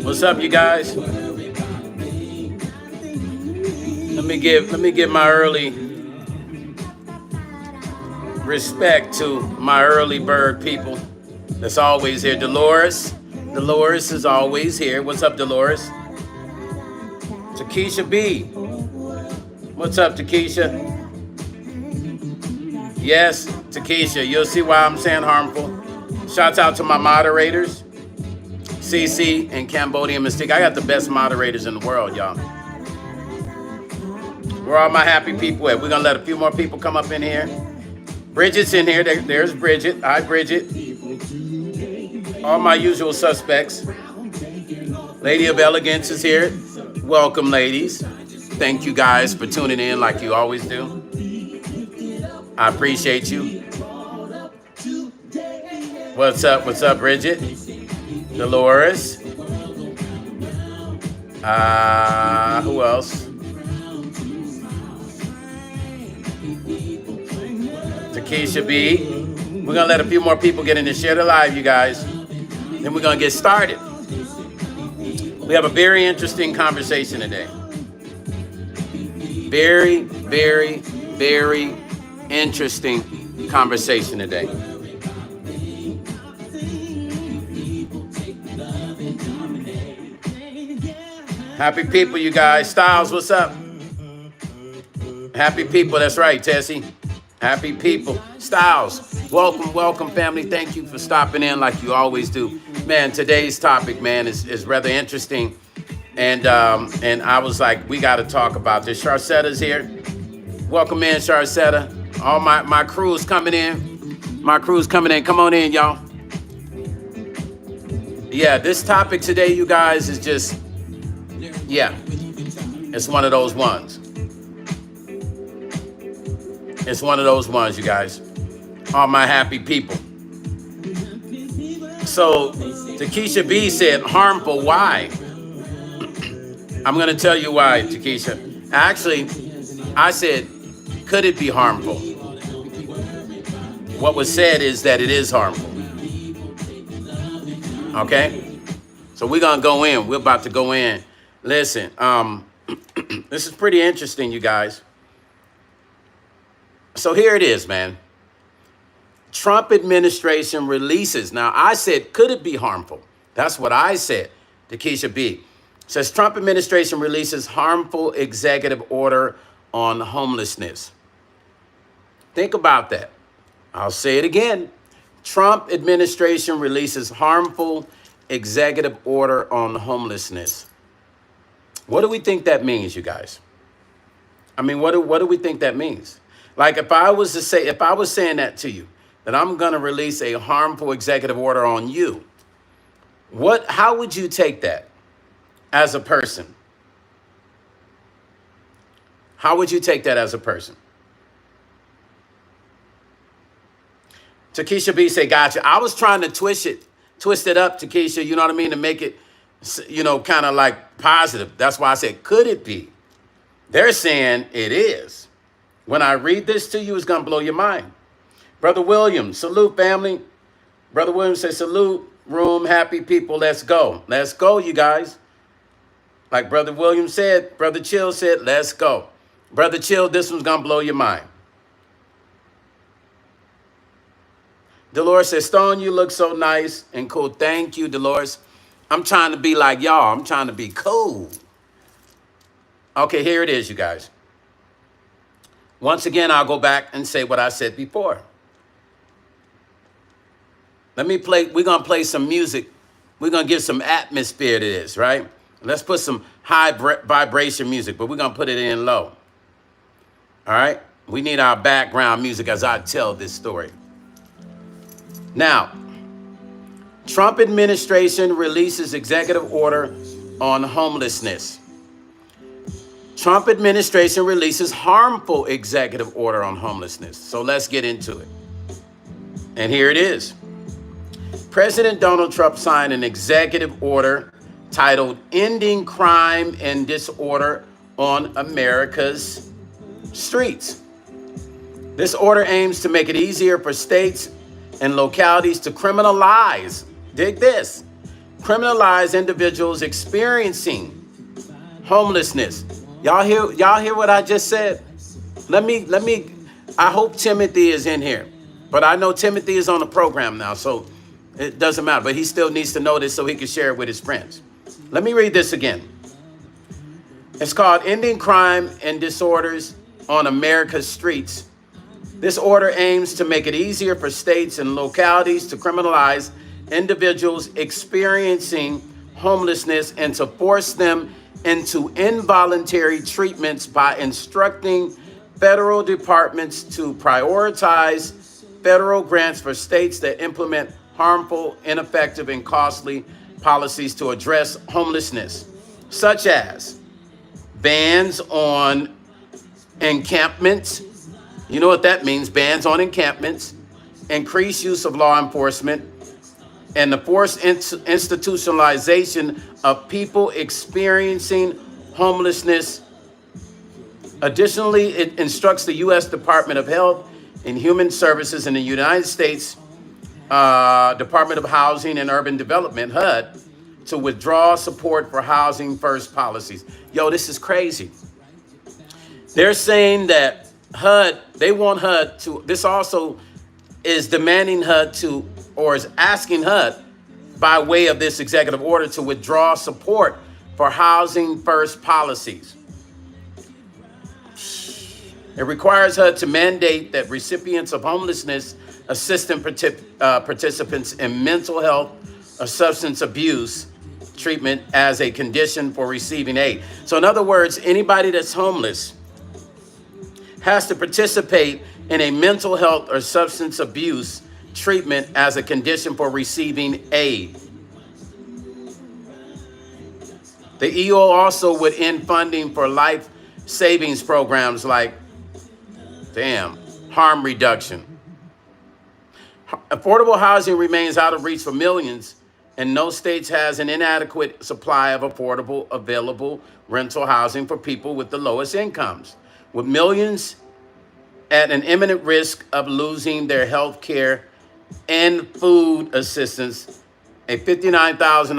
What's up, you guys? Let me give my early respect to my early bird people that's always here. Dolores is always here. What's up, Dolores? Takesha B. What's up, Takesha? Yes, Takesha. You'll see why I'm saying harmful. Shouts out to my moderators, CC and Cambodian Mystique. I got the best moderators in the world, y'all. Where are my happy people at? We're going to let a few more people come up in here. Bridget's in here. There's Bridget. Hi, Bridget. All my usual suspects. Lady of Elegance is here. Welcome, ladies. Thank you guys for tuning in like you always do. I appreciate you. What's up, Bridget? Dolores. Who else? Takesha B. We're going to let a few more people get in and share the live, you guys. Then we're going to get started. We have a very interesting conversation today. Very, very, very interesting conversation today. Happy people, you guys. Styles, what's up? Happy people, that's right, Tessie. Happy people. Styles, welcome, family. Thank you for stopping in like you always do. Man, today's topic, man, is rather interesting. And I was like, we got to talk about this. Sharcetta's here. Welcome in, Sharcetta. All my crew's coming in. Come on in, y'all. Yeah, this topic today, you guys, is just, yeah, it's one of those ones. It's one of those ones, you guys. All my happy people. So, Takesha B said, harmful, why? I'm going to tell you why, Takesha. Actually, I said, could it be harmful? What was said is that it is harmful. Okay? So we're going to go in. We're about to go in. Listen, this is pretty interesting, you guys. So here it is, man. Trump administration releases. Now, I said, could it be harmful? That's what I said. Takesha B says, Trump administration releases harmful executive order on homelessness. Think about that. I'll say it again. Trump administration releases harmful executive order on homelessness. What do we think that means, you guys? I mean, what do we think that means? Like if I was saying that to you, that I'm going to release a harmful executive order on you, how would you take that as a person? How would you take that as a person? Takesha B say, gotcha. I was trying to twist it up, Takesha, you know what I mean, to make it, kind of like positive. That's why I said, could it be? They're saying it is. When I read this to you, it's going to blow your mind. Brother Williams, salute, family. Brother Williams says, salute, room, happy people, let's go. Let's go, you guys. Like Brother Williams said, Brother Chill said, let's go. Brother Chill, this one's going to blow your mind. Dolores says, Stone, you look so nice and cool. Thank you, Dolores. I'm trying to be like y'all. I'm trying to be cool. Okay, here it is, you guys. Once again, I'll go back and say what I said before. We're going to play some music. We're going to give some atmosphere to this, right? Let's put some high vibration music, but we're going to put it in low. All right? We need our background music as I tell this story. Now, Trump administration releases executive order on homelessness. Trump administration releases harmful executive order on homelessness. So let's get into it. And here it is. President Donald Trump signed an executive order titled Ending Crime and Disorder on America's Streets. This order aims to make it easier for states and localities to criminalize, dig this, criminalize individuals experiencing homelessness. Y'all hear what I just said? Let me, I hope Timothy is in here. But I know Timothy is on the program now, so it doesn't matter. But he still needs to know this so he can share it with his friends. Let me read this again. It's called Ending Crime and Disorders on America's Streets. This order aims to make it easier for states and localities to criminalize individuals experiencing homelessness and to force them into involuntary treatments by instructing federal departments to prioritize federal grants for states that implement harmful, ineffective, and costly policies to address homelessness, such as bans on encampments. You know what that means, bans on encampments, increased use of law enforcement, and the forced institutionalization of people experiencing homelessness. Additionally, it instructs the U.S. Department of Health and Human Services in the United States Department of Housing and Urban Development, HUD, to withdraw support for housing first policies. Yo, this is crazy. They're saying that HUD, they want HUD to, this also is demanding HUD to, or is asking HUD by way of this executive order to withdraw support for housing first policies. It requires HUD to mandate that recipients of homelessness assistance participants in mental health or substance abuse treatment as a condition for receiving aid. So in other words, anybody that's homeless has to participate in a mental health or substance abuse treatment as a condition for receiving aid. The EO also would end funding for life savings programs like, harm reduction. Affordable housing remains out of reach for millions, and no state has an inadequate supply of affordable, available rental housing for people with the lowest incomes, with millions at an imminent risk of losing their health care and food assistance. A 59,000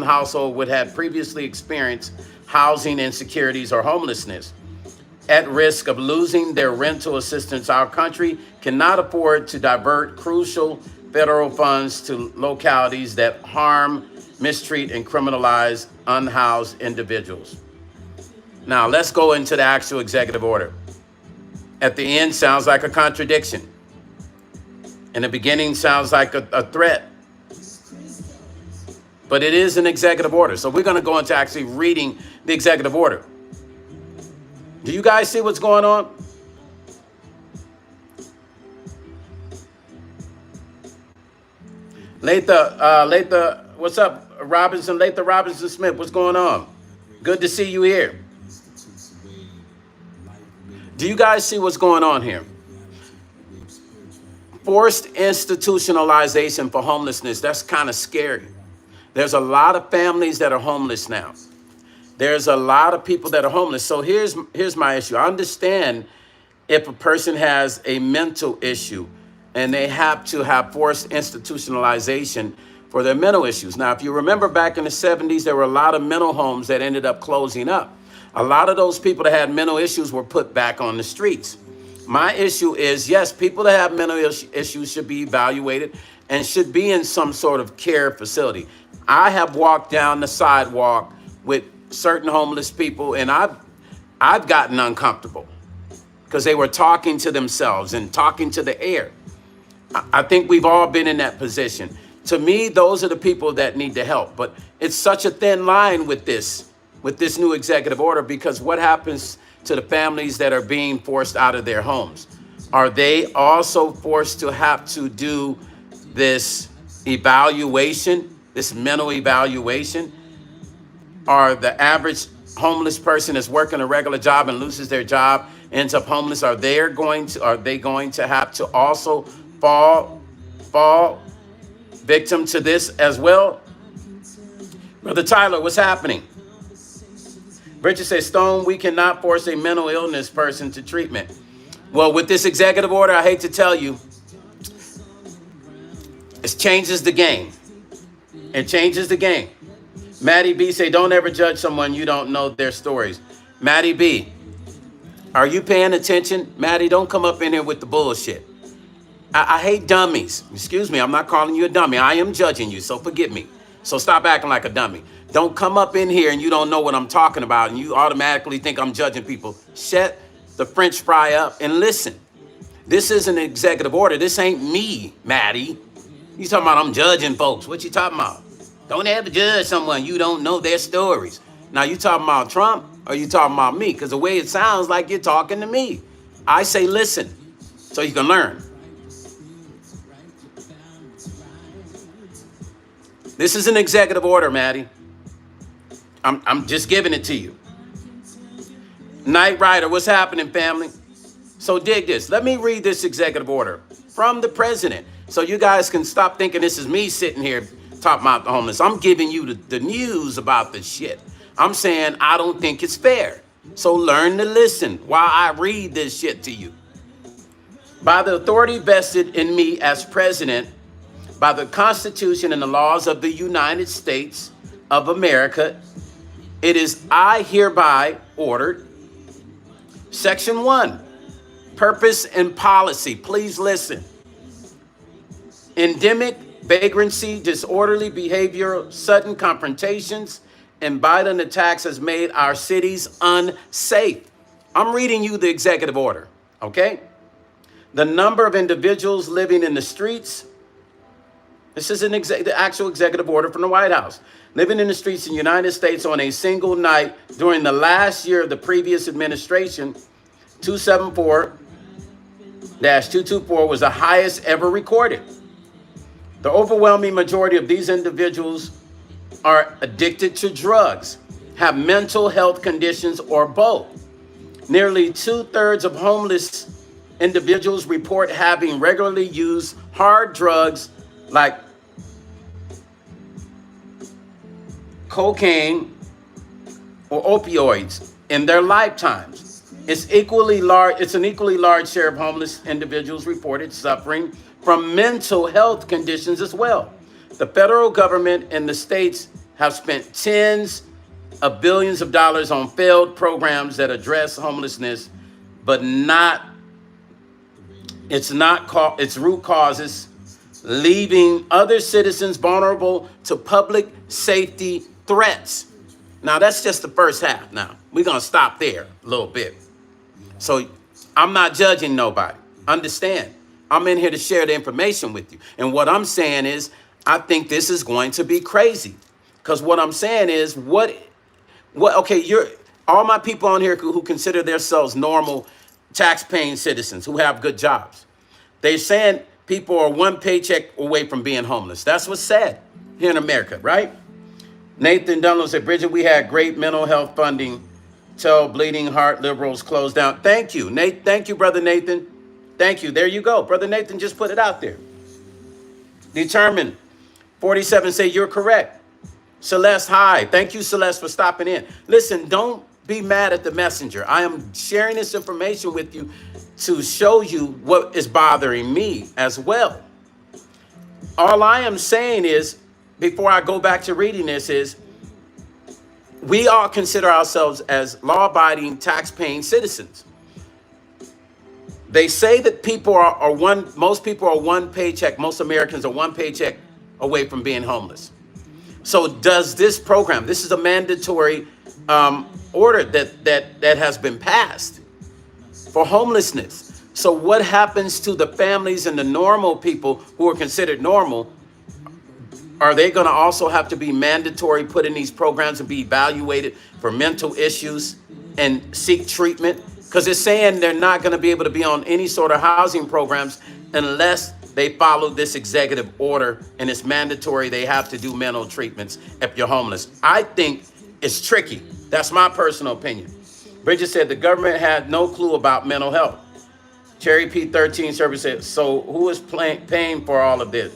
household would have previously experienced housing insecurities or homelessness. At risk of losing their rental assistance, our country cannot afford to divert crucial federal funds to localities that harm, mistreat, and criminalize unhoused individuals. Now, let's go into the actual executive order. At the end, sounds like a contradiction. In the beginning, sounds like a threat. But it is an executive order. So we're going to go into actually reading the executive order. Do you guys see what's going on? Latha, what's up? Latha Robinson Smith, what's going on? Good to see you here. Do you guys see what's going on here? Forced institutionalization for homelessness, that's kind of scary. There's a lot of families that are homeless now. There's a lot of people that are homeless. So here's my issue. I understand if a person has a mental issue and they have to have forced institutionalization for their mental issues. Now, if you remember back in the 70s, there were a lot of mental homes that ended up closing up. A lot of those people that had mental issues were put back on the streets. My issue is, yes, people that have mental issues should be evaluated and should be in some sort of care facility. I have walked down the sidewalk with certain homeless people, and I've gotten uncomfortable because they were talking to themselves and talking to the air. I think we've all been in that position. To me, those are the people that need the help. But it's such a thin line with this new executive order, because what happens to the families that are being forced out of their homes? Are they also forced to have to do this evaluation, this mental evaluation? Or the average homeless person is working a regular job and loses their job, ends up homeless? Are they going to have to also fall victim to this as well? Brother Tyler, what's happening? Bridget says, Stone, we cannot force a mental illness person to treatment. Well, with this executive order, I hate to tell you, it changes the game. It changes the game. Maddie B say, don't ever judge someone you don't know their stories. Maddie B, are you paying attention? Maddie, don't come up in here with the bullshit. I hate dummies. Excuse me, I'm not calling you a dummy. I am judging you, so forgive me. So stop acting like a dummy. Don't come up in here and you don't know what I'm talking about and you automatically think I'm judging people. Shut the French fry up and listen. This is an executive order. This ain't me, Maddie. You talking about I'm judging folks. What you talking about? Don't ever judge someone you don't know their stories. Now, you talking about Trump or you talking about me? Because the way it sounds like you're talking to me. I say listen so you can learn. This is an executive order, Maddie. I'm just giving it to you. Knight Rider, what's happening, family? So dig this. Let me read this executive order from the president so you guys can stop thinking this is me sitting here talking about the homeless. I'm giving you the news about the shit. I'm saying I don't think it's fair. So learn to listen while I read this shit to you. By the authority vested in me as president, by the Constitution and the laws of the United States of America, it is I hereby ordered. Section 1, purpose and policy. Please listen. Endemic, vagrancy, disorderly behavior, sudden confrontations, and violent attacks has made our cities unsafe. I'm reading you the executive order, okay? The number of individuals living in the streets. This is the actual executive order from the White House. Living in the streets in the United States on a single night during the last year of the previous administration, 274-224 was the highest ever recorded. The overwhelming majority of these individuals are addicted to drugs, have mental health conditions, or both. Nearly 2/3 of homeless individuals report having regularly used hard drugs like cocaine or opioids in their lifetimes. It's an equally large share of homeless individuals reported suffering from mental health conditions as well. The federal government and the states have spent tens of billions of dollars on failed programs that address homelessness, but its root causes, leaving other citizens vulnerable to public safety threats. Now, that's just the first half. Now, we're going to stop there a little bit. So I'm not judging nobody. Understand, I'm in here to share the information with you. And what I'm saying is, I think this is going to be crazy. Because what I'm saying is, all my people on here who consider themselves normal tax-paying citizens who have good jobs. They're saying people are one paycheck away from being homeless. That's what's said here in America, right? Nathan Dunlop said, Bridget, we had great mental health funding till Bleeding Heart Liberals closed down. Thank you, Nate. Thank you, Brother Nathan. Thank you. There you go. Brother Nathan just put it out there. Determined. 47 say you're correct. Celeste, hi. Thank you, Celeste, for stopping in. Listen, don't be mad at the messenger. I am sharing this information with you to show you what is bothering me as well. All I am saying is, before I go back to reading this, is we all consider ourselves as law-abiding, tax-paying citizens. They say that most people are one paycheck, most Americans are one paycheck away from being homeless. So does this program, this is a mandatory order that has been passed for homelessness. So what happens to the families and the normal people who are considered normal? Are they going to also have to be mandatory put in these programs and be evaluated for mental issues and seek treatment? Because it's saying they're not going to be able to be on any sort of housing programs unless they follow this executive order, and it's mandatory. They have to do mental treatments if you're homeless. I think it's tricky. That's my personal opinion. Bridget said the government had no clue about mental health. Cherry P13 service said, so who is paying for all of this?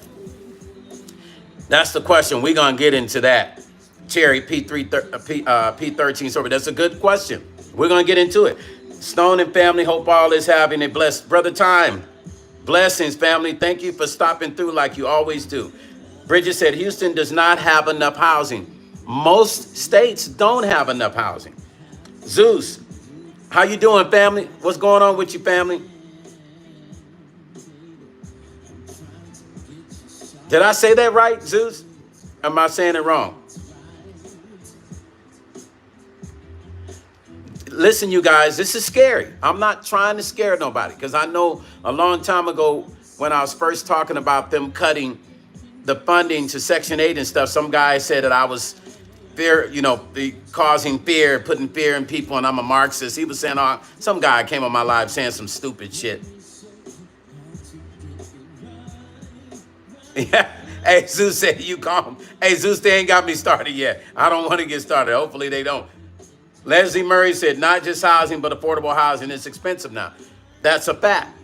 That's the question. We're going to get into that. Cherry P13 service. That's a good question. We're going to get into it. Stone and family, hope all is having a blessed brother time. Blessings, family. Thank you for stopping through like you always do. Bridget said, Houston does not have enough housing. Most states don't have enough housing. Zeus, how you doing, family? What's going on with you, family? Did I say that right, Zeus? Am I saying it wrong? Listen, you guys, this is scary. I'm not trying to scare nobody because I know a long time ago when I was first talking about them cutting the funding to Section 8 and stuff, some guy said that I was fear, causing fear, putting fear in people, and I'm a Marxist. He was saying, some guy came on my live saying some stupid shit. Yeah. Hey, Zeus said, you calm. Hey, Zeus, they ain't got me started yet. I don't want to get started. Hopefully they don't. Leslie Murray said, not just housing, but affordable housing is expensive now. That's a fact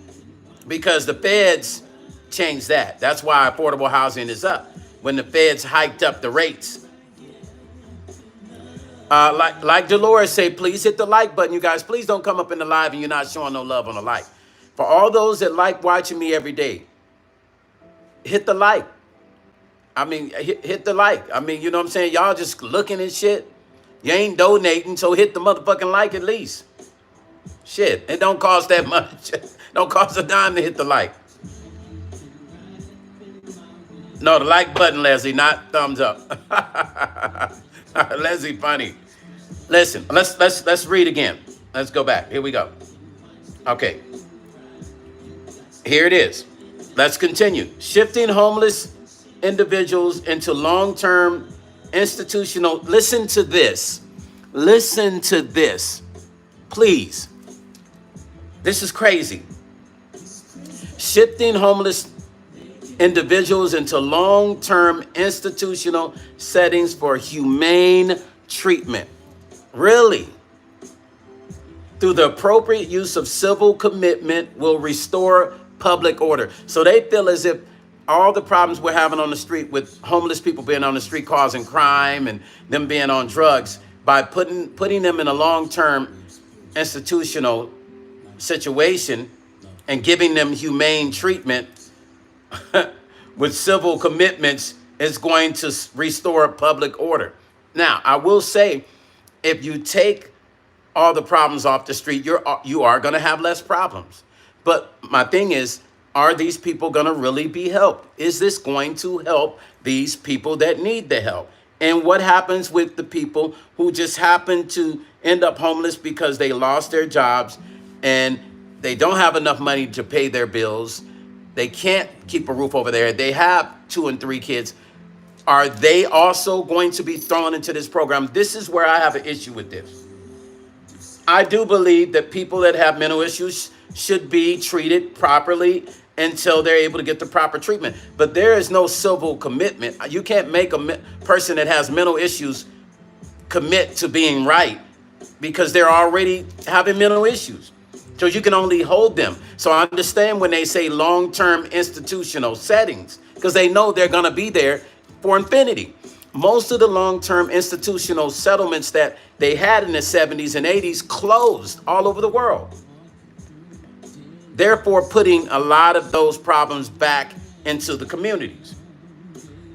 because the feds changed that. That's why affordable housing is up when the feds hiked up the rates. Like Dolores said, please hit the like button, you guys. Please don't come up in the live and you're not showing no love on the like. For all those that like watching me every day, hit the like. I mean, hit the like. I mean, you know what I'm saying? Y'all just looking at shit. You ain't donating, so hit the motherfucking like at least. Shit, it don't cost that much. Don't cost a dime to hit the like. No, the like button, Leslie, not thumbs up. Leslie, funny. Listen, let's read again. Let's go back. Here we go. Okay. Here it is. Let's continue. Shifting homeless individuals into long-term institutional. Listen to this. Listen to this. Please. This is crazy. Shifting homeless individuals into long-term institutional settings for humane treatment. Really? Through the appropriate use of civil commitment will restore public order. So they feel as if all the problems we're having on the street with homeless people being on the street causing crime and them being on drugs, by putting them in a long-term institutional situation and giving them humane treatment with civil commitments is going to restore public order. Now, I will say, if you take all the problems off the street, you are going to have less problems. But my thing is, are these people going to really be helped? Is this going to help these people that need the help? And what happens with the people who just happen to end up homeless because they lost their jobs and they don't have enough money to pay their bills? They can't keep a roof over there. They have 2 and 3 kids. Are they also going to be thrown into this program? This is where I have an issue with this. I do believe that people that have mental issues should be treated properly until they're able to get the proper treatment. But there is no civil commitment. You can't make a person that has mental issues commit to being right because they're already having mental issues. So you can only hold them. So I understand when they say long-term institutional settings because they know they're going to be there for infinity. Most of the long-term institutional settlements that they had in the 70s and 80s closed all over the world. Therefore, putting a lot of those problems back into the communities.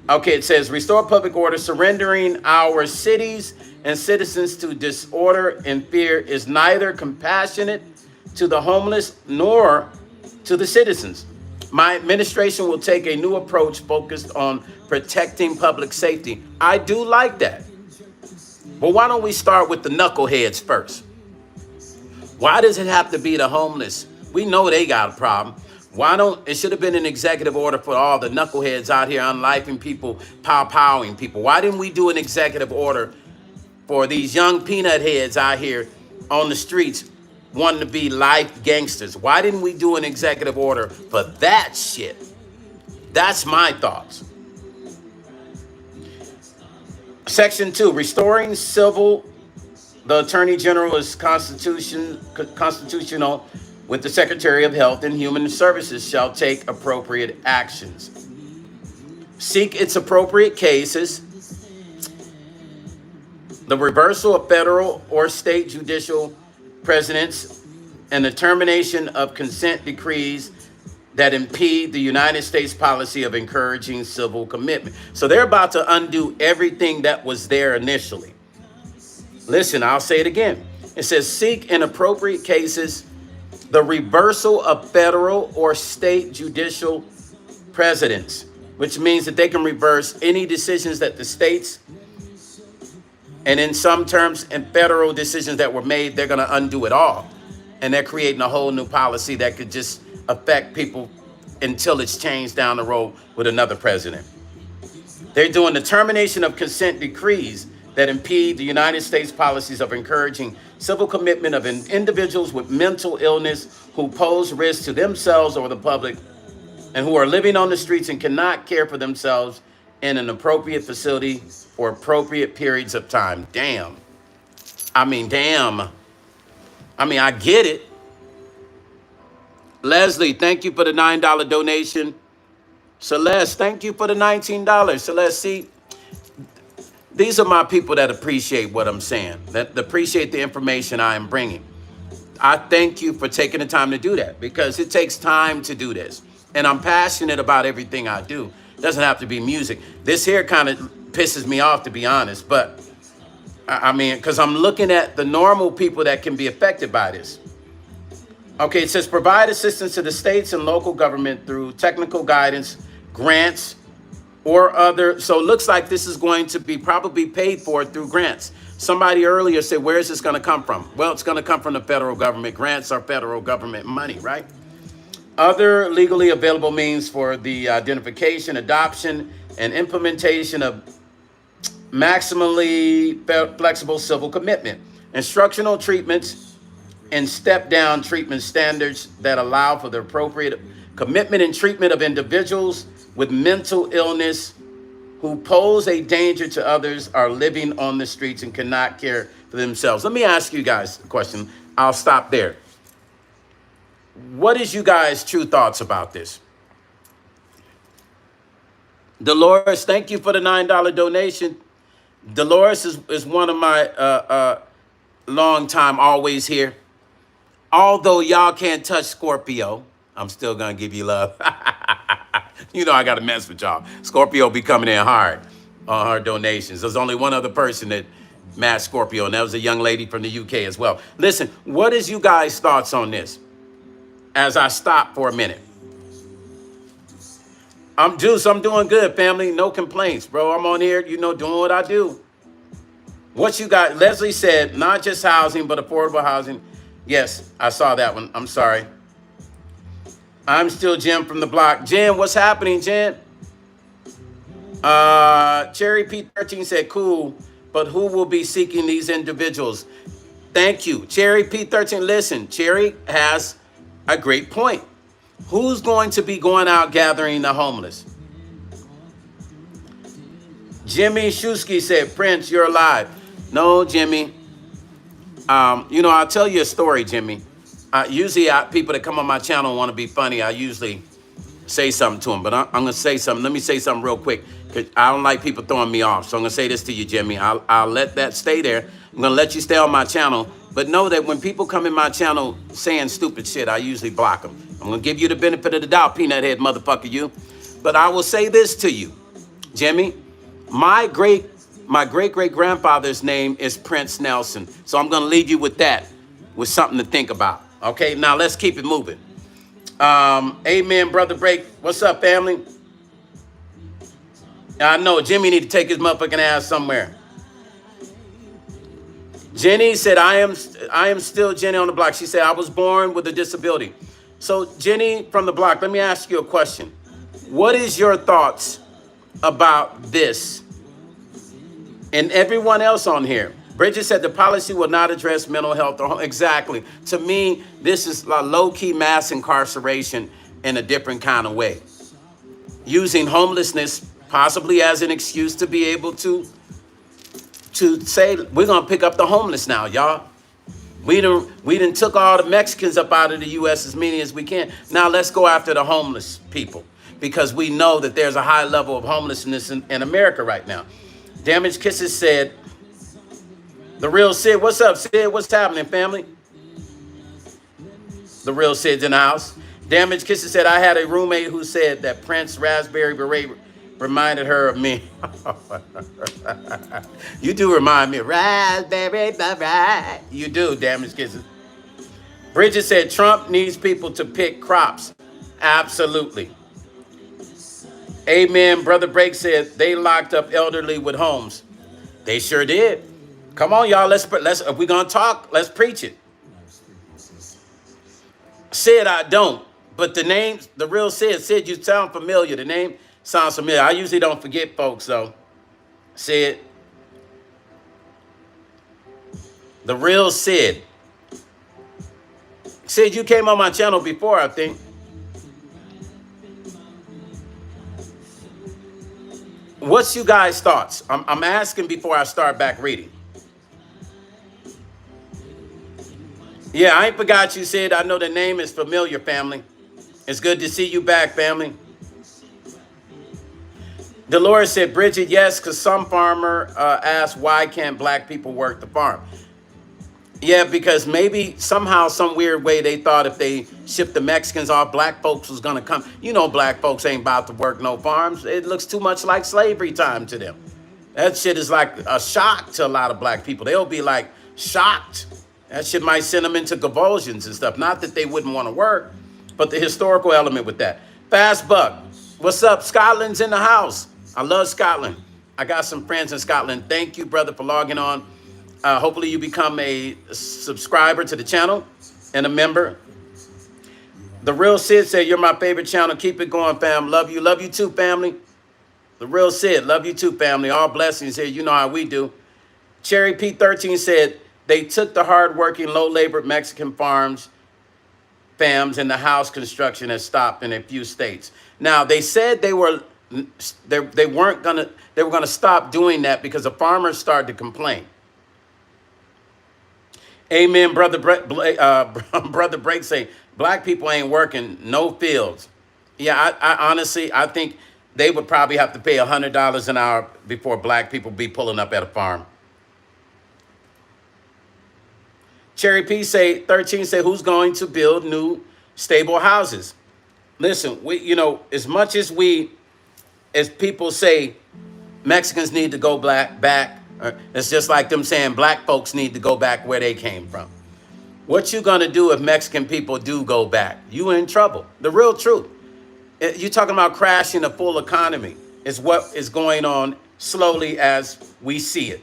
Okay, it says, restore public order, surrendering our cities and citizens to disorder and fear is neither compassionate to the homeless nor to the citizens. My administration will take a new approach focused on protecting public safety. I do like that. But why don't we start with the knuckleheads first? Why does it have to be the homeless? We know they got a problem. It should have been an executive order for all the knuckleheads out here unlifing people, pow-powing people. Why didn't we do an executive order for these young peanut heads out here on the streets wanting to be life gangsters? Why didn't we do an executive order for that shit? That's my thoughts. Section 2, restoring civil. The Attorney General is constitutional with the Secretary of Health and Human Services shall take appropriate actions. Seek its appropriate cases. The reversal of federal or state judicial precedents and the termination of consent decrees that impede the United States policy of encouraging civil commitment. So they're about to undo everything that was there initially. Listen, I'll say it again. It says, seek in appropriate cases the reversal of federal or state judicial precedents, which means that they can reverse any decisions that the states, and in some terms, and federal decisions that were made, they're going to undo it all. And they're creating a whole new policy that could just affect people until it's changed down the road with another president. They're doing the termination of consent decrees that impede the United States policies of encouraging civil commitment of individuals with mental illness who pose risk to themselves or the public and who are living on the streets and cannot care for themselves in an appropriate facility for appropriate periods of time. Damn. Damn. I get it. Leslie, thank you for the $9 donation. Celeste, thank you for the $19. Celeste, see, these are my people that appreciate what I'm saying, that appreciate the information I am bringing. I thank you for taking the time to do that, because it takes time to do this. And I'm passionate about everything I do. It doesn't have to be music. This here kind of pisses me off, to be honest. But, because I'm looking at the normal people that can be affected by this. Okay, it says provide assistance to the states and local government through technical guidance, grants, or other. So it looks like this is going to be probably paid for through grants. Somebody earlier said, where is this going to come from? Well, it's going to come from the federal government. Grants are federal government money, right? Other legally available means for the identification, adoption, and implementation of maximally flexible civil commitment, instructional treatments, and step-down treatment standards that allow for the appropriate commitment and treatment of individuals with mental illness who pose a danger to others, are living on the streets, and cannot care for themselves. Let me ask you guys a question. I'll stop there. What is you guys' true thoughts about this? Dolores, thank you for the $9 donation. Dolores is one of my long time always here. Although y'all can't touch Scorpio, I'm still going to give you love. You know I got to mess with y'all. Scorpio be coming in hard on her donations. There's only one other person that matched Scorpio, and that was a young lady from the UK as well. Listen, what is you guys' thoughts on this? As I stop for a minute. I'm doing good, family. No complaints, bro. I'm on here, doing what I do. What you got? Leslie said, not just housing, but affordable housing. Yes, I saw that one. I'm sorry. I'm still Jim from the block. Jim, what's happening, Jim? Cherry P13 said, cool, but who will be seeking these individuals? Thank you. Cherry P13, listen, Cherry has a great point. Who's going to be going out gathering the homeless? Jimmy Shusky said, Prince, you're alive. No, Jimmy. I'll tell you a story, Jimmy. Usually people that come on my channel want to be funny. I usually say something to them, but I'm going to say something. Let me say something real quick, because I don't like people throwing me off. So I'm going to say this to you, Jimmy. I'll let that stay there. I'm going to let you stay on my channel. But know that when people come in my channel saying stupid shit, I usually block them. I'm going to give you the benefit of the doubt, peanut head motherfucker, you. But I will say this to you, Jimmy. My great-great-grandfather's name is Prince Nelson. So I'm going to leave you with that, with something to think about. Okay, now let's keep it moving. Amen, Brother Break. What's up, family? I know Jimmy need to take his motherfucking ass somewhere. Jenny said, I am still Jenny on the block. She said, I was born with a disability. So Jenny from the block, let me ask you a question. What is your thoughts about this? And everyone else on here. Bridget said the policy will not address mental health. Exactly. To me, this is a low-key mass incarceration in a different kind of way. Using homelessness possibly as an excuse to be able to say, we're going to pick up the homeless now, y'all. We done took all the Mexicans up out of the U.S. as many as we can. Now let's go after the homeless people, because we know that there's a high level of homelessness in America right now. Damaged Kisses said, the real Sid, what's up, Sid? What's happening, family? The real Sid's in the house. Damaged Kisses said, I had a roommate who said that Prince Raspberry Beret reminded her of me. You do remind me of Raspberry Beret. You do, Damaged Kisses. Bridget said, Trump needs people to pick crops. Absolutely. Amen. Brother Break said, they locked up elderly with homes. They sure did. Come on, y'all. Let's if we're going to talk, let's preach it. Sid, I don't. But the name, the real Sid, you sound familiar. The name sounds familiar. I usually don't forget folks, though. Sid. The real Sid. Sid, you came on my channel before, I think. What's you guys' thoughts? I'm asking before I start back reading. Yeah, I ain't forgot you, Sid. I know the name is familiar, family. It's good to see you back, family. Dolores said, Bridget, yes, because some farmer asked, why can't black people work the farm? Yeah, because maybe somehow, some weird way, they thought if they shipped the Mexicans off, black folks was going to come. You know, black folks ain't about to work no farms. It looks too much like slavery time to them. That shit is like a shock to a lot of black people. They'll be like shocked. That shit might send them into convulsions and stuff. Not that they wouldn't want to work, but the historical element with that. Fast Buck, what's up? Scotland's in the house. I love Scotland. I got some friends in Scotland. Thank you, brother, for logging on. Hopefully you become a subscriber to the channel and a member. The Real Sid said, you're my favorite channel. Keep it going, fam. Love you. Love you too, family. The Real Sid, love you too, family. All blessings here. You know how we do. Cherry P13 said, they took the hardworking, low-labor Mexican fams, and the house construction has stopped in a few states. Now, they said they were gonna stop doing that because the farmers started to complain. Amen, brother Break say, black people ain't working no fields. Yeah, I honestly, I think they would probably have to pay $100 an hour before black people be pulling up at a farm. Cherry P say, 13 say, who's going to build new stable houses? Listen, as much as people say Mexicans need to go back, it's just like them saying black folks need to go back where they came from. What you gonna do if Mexican people do go back? You in trouble. The real truth. You're talking about crashing a full economy is what is going on slowly as we see it.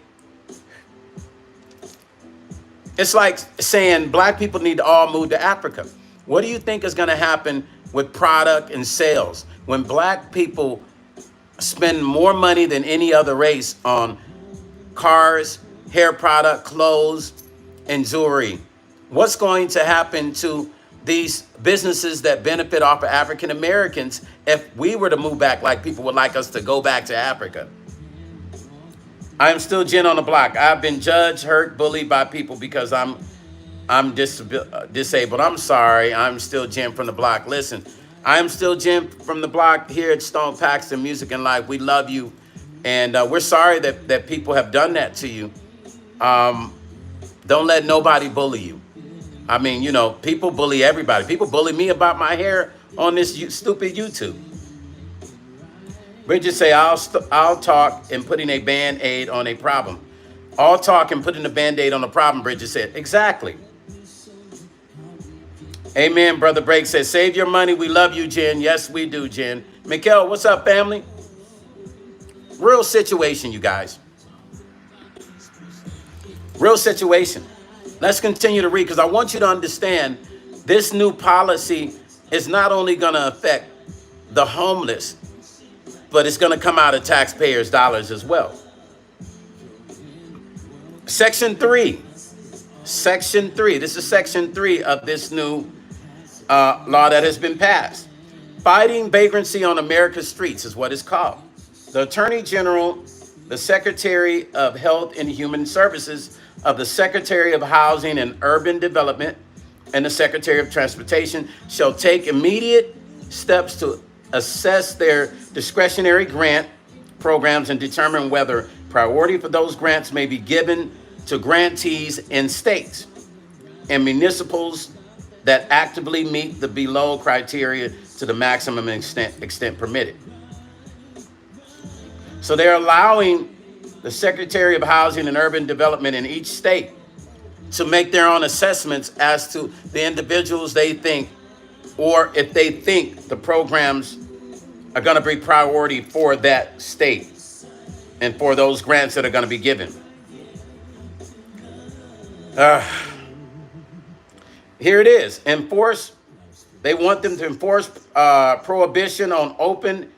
It's like saying black people need to all move to Africa. What do you think is going to happen with product and sales when black people spend more money than any other race on cars, hair product, clothes, and jewelry? What's going to happen to these businesses that benefit off of African Americans if we were to move back like people would like us to go back to Africa? I am still Jen on the block. I've been judged, hurt, bullied by people because I'm disabled. I'm sorry. I'm still Jen from the block. Listen, I am still Jen from the block here at Stone Paxton Music and Life. We love you. And we're sorry that people have done that to you. Don't let nobody bully you. I mean, people bully everybody. People bully me about my hair on this stupid YouTube. Bridget say, I'll talk and putting a Band-Aid on a problem. All talk and putting a Band-Aid on a problem, Bridget said. Exactly. Amen, Brother Break says, save your money. We love you, Jen. Yes, we do, Jen. Mikkel, what's up, family? Real situation, you guys. Real situation. Let's continue to read because I want you to understand this new policy is not only going to affect the homeless, but it's going to come out of taxpayers' dollars as well. Section 3. Section 3. This is Section 3 of this new law that has been passed. Fighting vagrancy on America's streets is what it's called. The Attorney General, the Secretary of Health and Human Services, of the Secretary of Housing and Urban Development, and the Secretary of Transportation shall take immediate steps to assess their discretionary grant programs and determine whether priority for those grants may be given to grantees in states and municipals that actively meet the below criteria to the maximum extent permitted. So they're allowing the Secretary of Housing and Urban Development in each state to make their own assessments as to the individuals they think, or if they think the programs are going to be priority for that state and for those grants that are going to be given. Here it is. They want them to enforce prohibition on open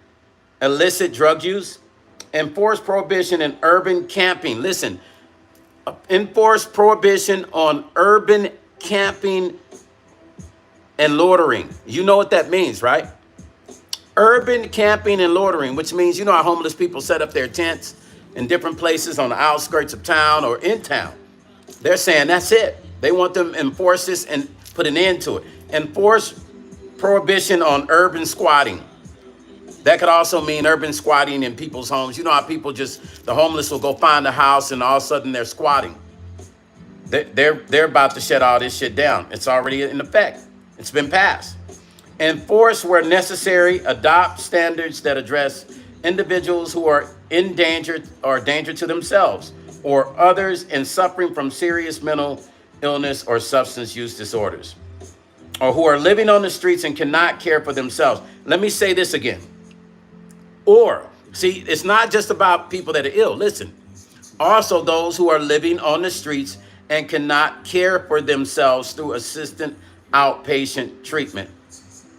illicit drug use, enforce prohibition in urban camping. Listen, enforce prohibition on urban camping and loitering. You know what that means, right? Urban camping and loitering, which means, you know how homeless people set up their tents in different places on the outskirts of town or in town. They're saying that's it. They want them to enforce this and put an end to it. Enforce prohibition on urban squatting. That could also mean urban squatting in people's homes. You know how people the homeless will go find a house and all of a sudden they're squatting. They're about to shut all this shit down. It's already in effect. It's been passed. Enforce where necessary, adopt standards that address individuals who are in danger or danger to themselves or others and suffering from serious mental illness or substance use disorders, or who are living on the streets and cannot care for themselves. Let me say this again. Or, see, it's not just about people that are ill. Listen, also those who are living on the streets and cannot care for themselves through assisted outpatient treatment.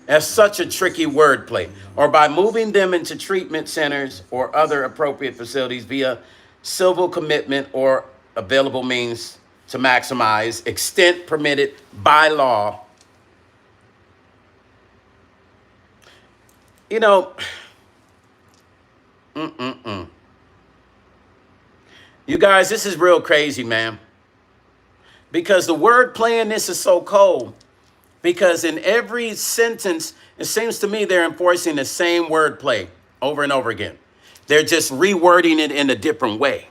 That's such a tricky wordplay. Or by moving them into treatment centers or other appropriate facilities via civil commitment or available means to maximize extent permitted by law. You know, you guys, this is real crazy, man. Because the wordplay in this is so cold. Because in every sentence, it seems to me they're enforcing the same wordplay over and over again. They're just rewording it in a different way.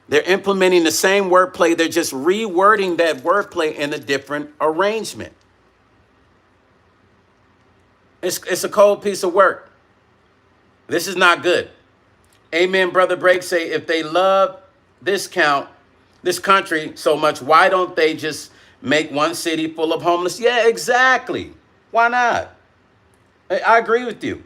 They're implementing the same wordplay. They're just rewording that wordplay in a different arrangement. It's a cold piece of work. This is not good. Amen, Brother Break say, if they love this country so much, why don't they just make one city full of homeless? Yeah, exactly. Why not? I agree with you.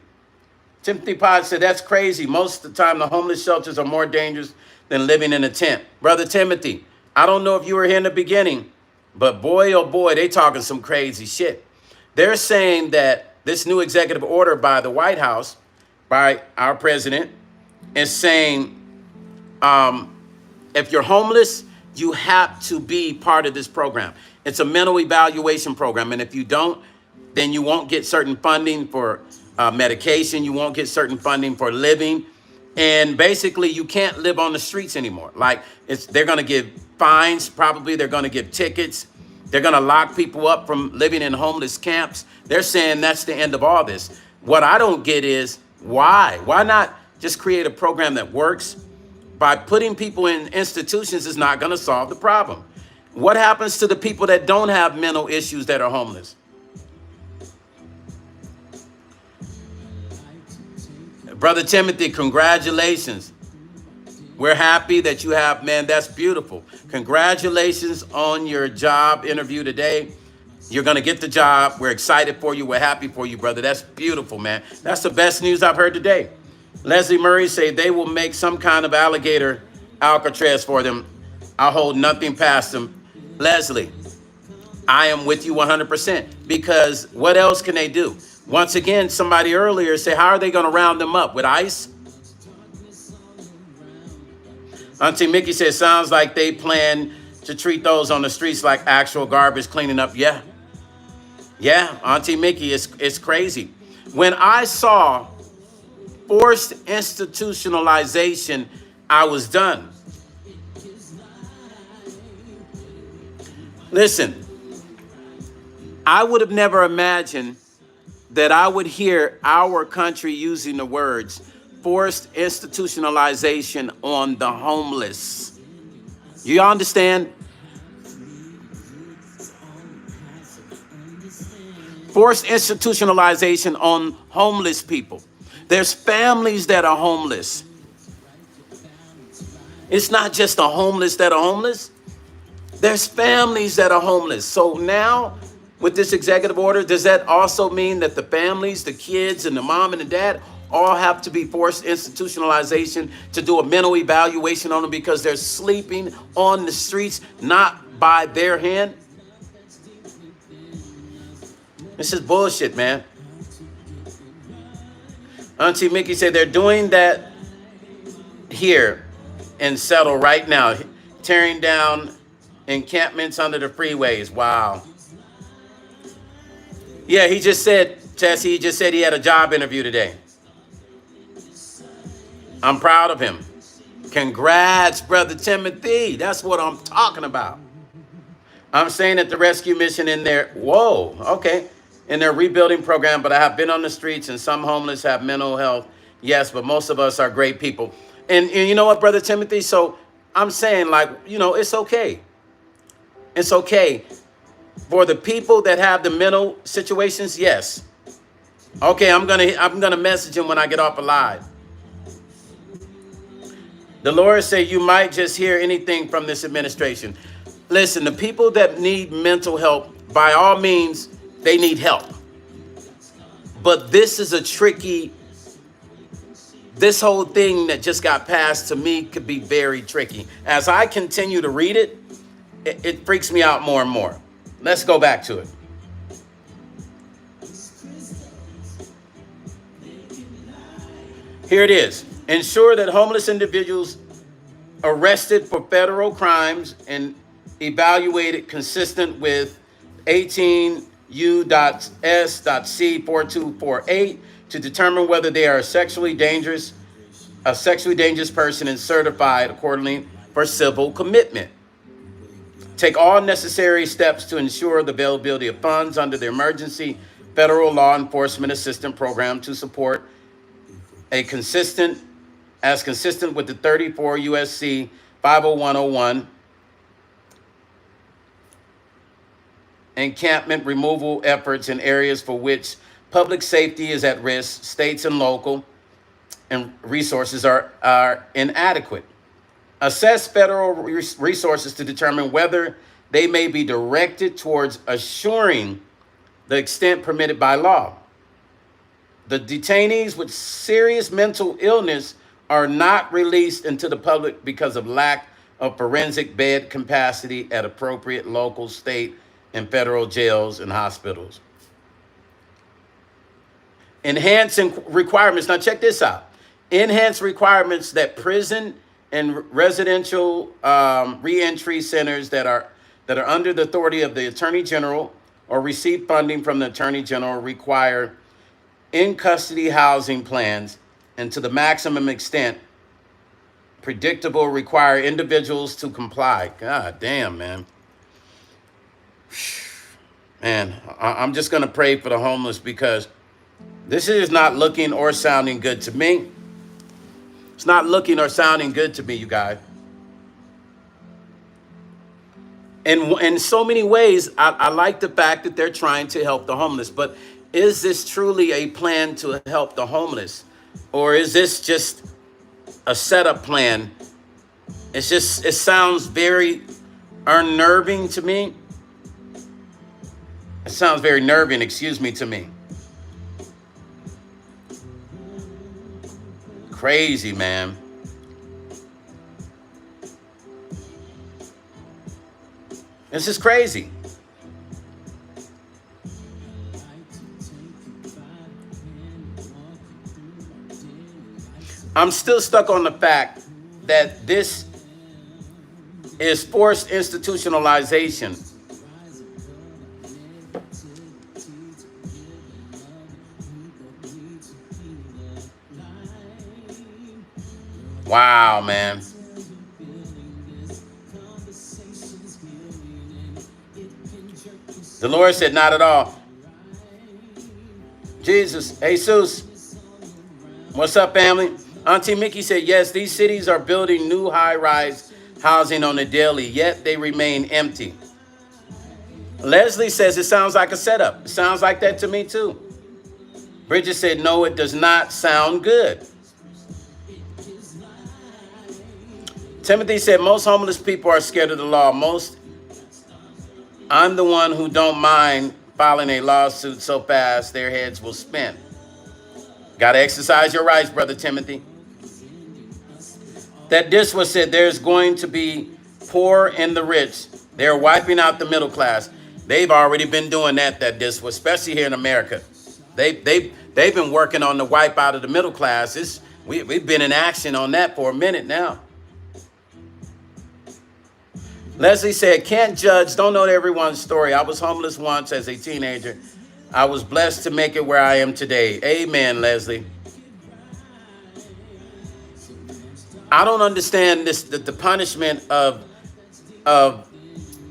Timothy Pod said, that's crazy. Most of the time, the homeless shelters are more dangerous than living in a tent. Brother Timothy, I don't know if you were here in the beginning, but boy, oh boy, they talking some crazy shit. They're saying that this new executive order by the White House, by our president, is saying if you're homeless, you have to be part of this program. It's a mental evaluation program. And if you don't, then you won't get certain funding for medication. You won't get certain funding for living. And basically, you can't live on the streets anymore. Like, they're going to give fines. Probably they're going to give tickets. They're going to lock people up from living in homeless camps. They're saying that's the end of all this. What I don't get is why? Why not just create a program that works? By putting people in institutions is not going to solve the problem. What happens to the people that don't have mental issues that are homeless? Brother Timothy, congratulations. We're happy that you have, man, that's beautiful. Congratulations on your job interview today. You're going to get the job. We're excited for you. We're happy for you, brother. That's beautiful, man. That's the best news I've heard today. Leslie Murray say they will make some kind of alligator Alcatraz for them. I'll hold nothing past them. Leslie, I am with you 100% because what else can they do? Once again, somebody earlier said, how are they going to round them up? With ice? Auntie Mickey says, sounds like they plan to treat those on the streets like actual garbage cleaning up. Yeah. Yeah, Auntie Mickey, it's crazy. When I saw forced institutionalization, I was done. Listen, I would have never imagined that I would hear our country using the words forced institutionalization on the homeless. You understand? Forced institutionalization on homeless people. There's families that are homeless. It's not just the homeless that are homeless. There's families that are homeless. So now, with this executive order, does that also mean that the families, the kids, and the mom and the dad all have to be forced institutionalization to do a mental evaluation on them because they're sleeping on the streets, not by their hand? This is bullshit, man. Auntie Mickey said they're doing that here in Settle right now, tearing down encampments under the freeways. Wow. Yeah, he just said, Jesse, he just said he had a job interview today. I'm proud of him. Congrats, Brother Timothy. That's what I'm talking about. I'm saying that the rescue mission in their, whoa, okay, in their rebuilding program, but I have been on the streets and some homeless have mental health. Yes, but most of us are great people. And you know what, Brother Timothy? So I'm saying, like, you know, it's okay. It's okay. For the people that have the mental situations, yes. Okay, I'm gonna message him when I get off alive. The Lord said you might just hear anything from this administration. Listen, the people that need mental help, by all means, they need help. But this is a tricky, this whole thing that just got passed to me could be very tricky. As I continue to read it, it freaks me out more and more. Let's go back to it. Here it is. Ensure that homeless individuals arrested for federal crimes and evaluated consistent with 18 U.S.C. 4248 to determine whether they are a sexually dangerous person and certified accordingly for civil commitment. Take all necessary steps to ensure the availability of funds under the Emergency Federal Law Enforcement Assistance Program to support consistent with the 34 U.S.C. 50101 encampment removal efforts in areas for which public safety is at risk, states and local and resources are inadequate. Assess federal resources to determine whether they may be directed towards assuring the extent permitted by law. The detainees with serious mental illness are not released into the public because of lack of forensic bed capacity at appropriate local, state, and federal jails and hospitals. Enhancing requirements. Now check this out. Enhanced requirements that prison and residential reentry centers that are under the authority of the Attorney General or receive funding from the Attorney General require in-custody housing plans and to the maximum extent predictable require individuals to comply. God damn, man. Man, I'm just going to pray for the homeless because this is not looking or sounding good to me. It's not looking or sounding good to me, you guys. And in so many ways, I like the fact that they're trying to help the homeless. But is this truly a plan to help the homeless? Or is this just a setup plan? It sounds very unnerving to me. It sounds very nerving, to me. Crazy, man. This is crazy. I'm still stuck on the fact that this is forced institutionalization. Wow, man. The Lord said, not at all. Jesus. What's up, family? Auntie Mickey said, yes, these cities are building new high-rise housing on the daily, yet they remain empty. Leslie says it sounds like a setup. It sounds like that to me too. Bridget said, no, it does not sound good. Timothy said, most homeless people are scared of the law. I'm the one who don't mind filing a lawsuit so fast their heads will spin. Got to exercise your rights, Brother Timothy. That Diswa said there's going to be poor and the rich. They're wiping out the middle class. They've already been doing that Diswa, especially here in America. They've been working on the wipe out of the middle classes. We've been in action on that for a minute now. Leslie said, can't judge, don't know everyone's story. I was homeless once as a teenager. I was blessed to make it where I am today. Amen, Leslie. I don't understand the punishment of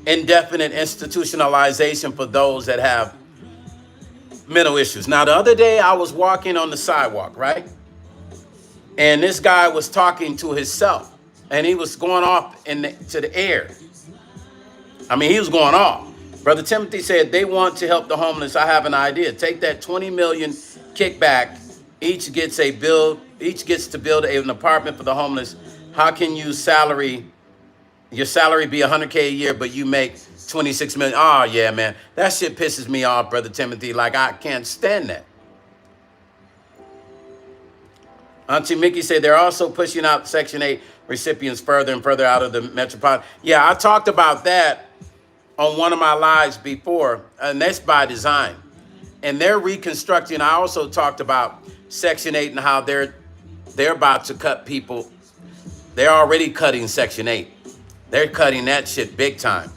indefinite institutionalization for those that have mental issues. Now, the other day I was walking on the sidewalk, right? And this guy was talking to himself, and he was going off to the air. I mean, he was going off. Brother Timothy said, they want to help the homeless. I have an idea. Take that 20 million kickback. Each gets to build an apartment for the homeless. How can your salary be $100K a year, but you make 26 million? Oh yeah, man. That shit pisses me off, Brother Timothy. Like, I can't stand that. Auntie Mickey said they're also pushing out Section 8 recipients further and further out of the metropolitan. Yeah, I talked about that on one of my lives before, and that's by design. And they're reconstructing. I also talked about Section 8 and how they're about to cut people. They're already cutting Section 8. They're cutting that shit big time.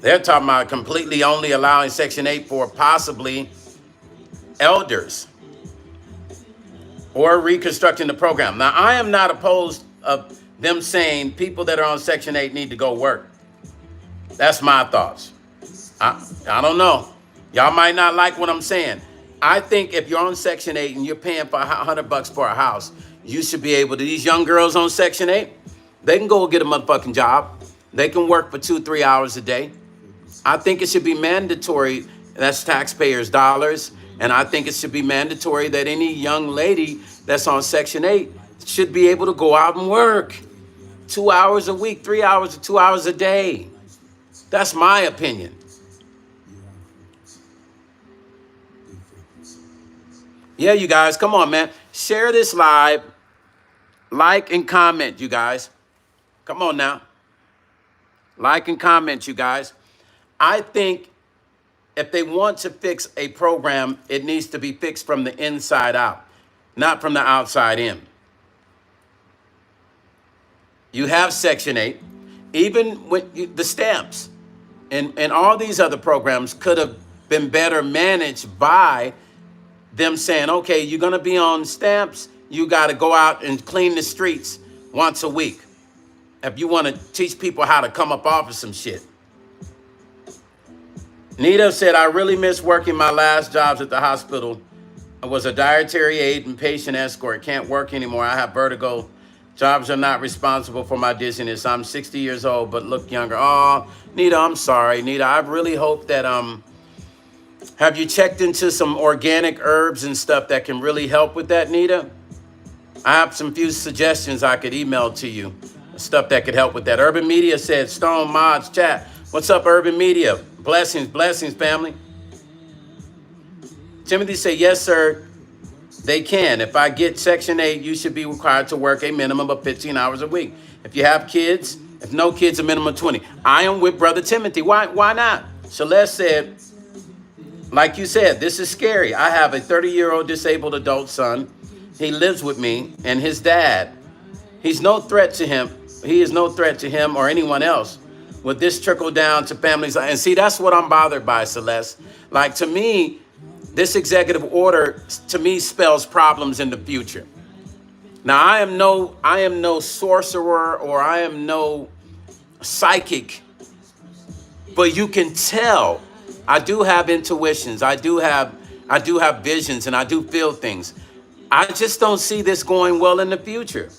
They're talking about completely only allowing Section 8 for possibly elders or reconstructing the program. Now, I am not opposed of them saying people that are on Section 8 need to go work. That's my thoughts. I don't know. Y'all might not like what I'm saying. I think if you're on Section 8 and you're paying for $100 for a house, you should be able to, these young girls on Section 8, they can go get a motherfucking job. They can work for 2-3 hours a day. I think it should be mandatory. That's taxpayers' dollars. And I think it should be mandatory that any young lady that's on Section 8 should be able to go out and work 2 hours a week, 3 hours, 2 hours a day. That's my opinion. Yeah, you guys, come on, man. Share this live. Like and comment, you guys. Come on now. Like and comment, you guys. I think if they want to fix a program, it needs to be fixed from the inside out, not from the outside in. You have Section 8. Even with the stamps and all these other programs could have been better managed by them saying, okay, you're going to be on stamps. You got to go out and clean the streets once a week. If you want to teach people how to come up off of some shit. Nita said, I really miss working my last jobs at the hospital. I was a dietary aide and patient escort. Can't work anymore. I have vertigo. Jobs are not responsible for my dizziness. I'm 60 years old, but look younger. Oh, Nita, I'm sorry. Nita, I really hope that, have you checked into some organic herbs and stuff that can really help with that, Nita? I have some few suggestions I could email to you. Stuff that could help with that. Urban Media said, Stone Mods chat. What's up, Urban Media? Blessings, blessings, family. Timothy said, yes, sir. They can. If I get Section 8, you should be required to work a minimum of 15 hours a week. If you have kids, if no kids, a minimum of 20. I am with Brother Timothy. Why not? Celeste said, like you said, this is scary. I have a 30-year-old disabled adult son. He lives with me and his dad. He's no threat to him. He is no threat to him or anyone else. Would this trickle down to families? And see, that's what I'm bothered by, Celeste. Like, to me, this executive order, to me, spells problems in the future. Now, I am no sorcerer or I am no psychic, but you can tell I do have intuitions. I do have visions and I do feel things. I just don't see this going well in the future.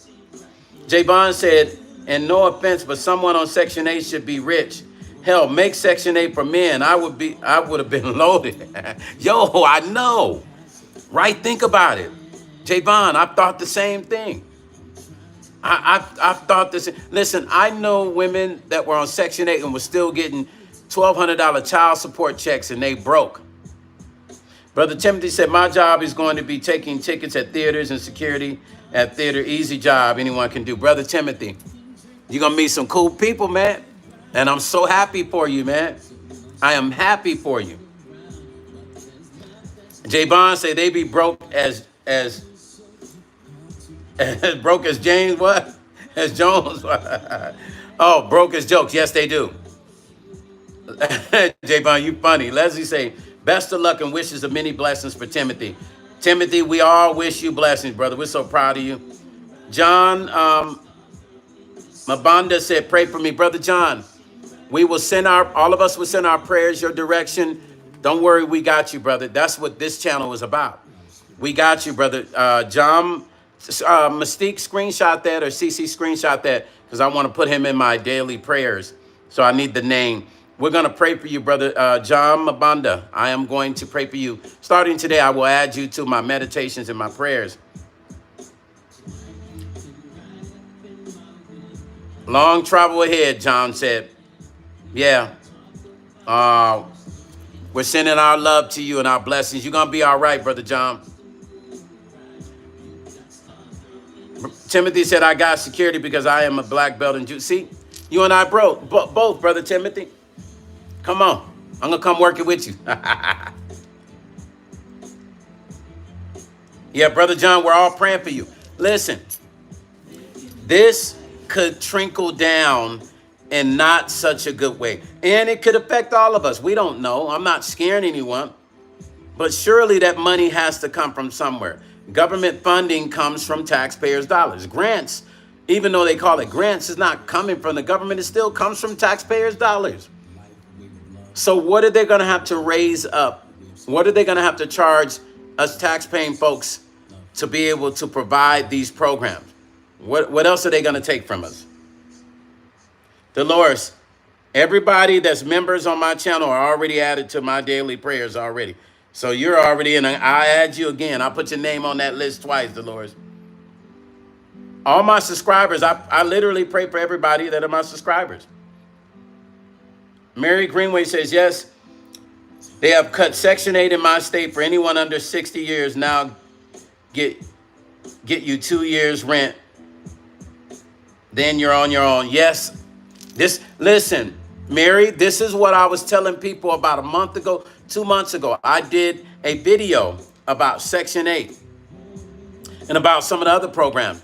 Jay Bond said, and no offense, but someone on Section 8 should be rich Hell, make Section 8 for men. I would have been loaded. Yo, I know. Right? Think about it. Javon, I've thought the same thing. I've thought this. Listen, I know women that were on Section 8 and were still getting $1,200 child support checks and they broke. Brother Timothy said, my job is going to be taking tickets at theaters and security at theater. Easy job anyone can do. Brother Timothy, you're going to meet some cool people, man. And I'm so happy for you, man. I am happy for you. J Bond say they be broke as broke as James what? As Jones. Oh, broke as jokes. Yes, they do. J Bond, you funny. Leslie say, best of luck and wishes of many blessings for Timothy. Timothy, we all wish you blessings, brother. We're so proud of you. John Mabanda said, pray for me. Brother John, we will send all of us will send our prayers your direction. Don't worry, we got you, brother. That's what this channel is about. We got you, brother. John, Mystique, screenshot that, or CC, screenshot that, because I want to put him in my daily prayers. So I need the name. We're going to pray for you, brother. John Mabanda, I am going to pray for you. Starting today, I will add you to my meditations and my prayers. Long travel ahead, John said. Yeah. We're sending our love to you and our blessings. You're going to be all right, brother John. Timothy said, I got security because I am a black belt in Jew. See, you and I broke both, brother Timothy. Come on. I'm going to come working with you. Yeah, brother John, we're all praying for you. Listen, this could trickle down in not such a good way. And it could affect all of us. We don't know. I'm not scaring anyone. But surely that money has to come from somewhere. Government funding comes from taxpayers' dollars. Grants, even though they call it grants, is not coming from the government. It still comes from taxpayers' dollars. So what are they going to have to raise up? What are they going to have to charge us tax-paying folks to be able to provide these programs? What else are they going to take from us? Dolores, everybody that's members on my channel are already added to my daily prayers already. So you're already in. I'll add you again. I'll put your name on that list twice, Dolores. All my subscribers, I literally pray for everybody that are my subscribers. Mary Greenway says, yes, they have cut Section 8 in my state for anyone under 60 years. Now get you 2 years rent. Then you're on your own. Yes. Listen, Mary, this is what I was telling people about a month ago, 2 months ago. I did a video about Section 8 and about some of the other programs.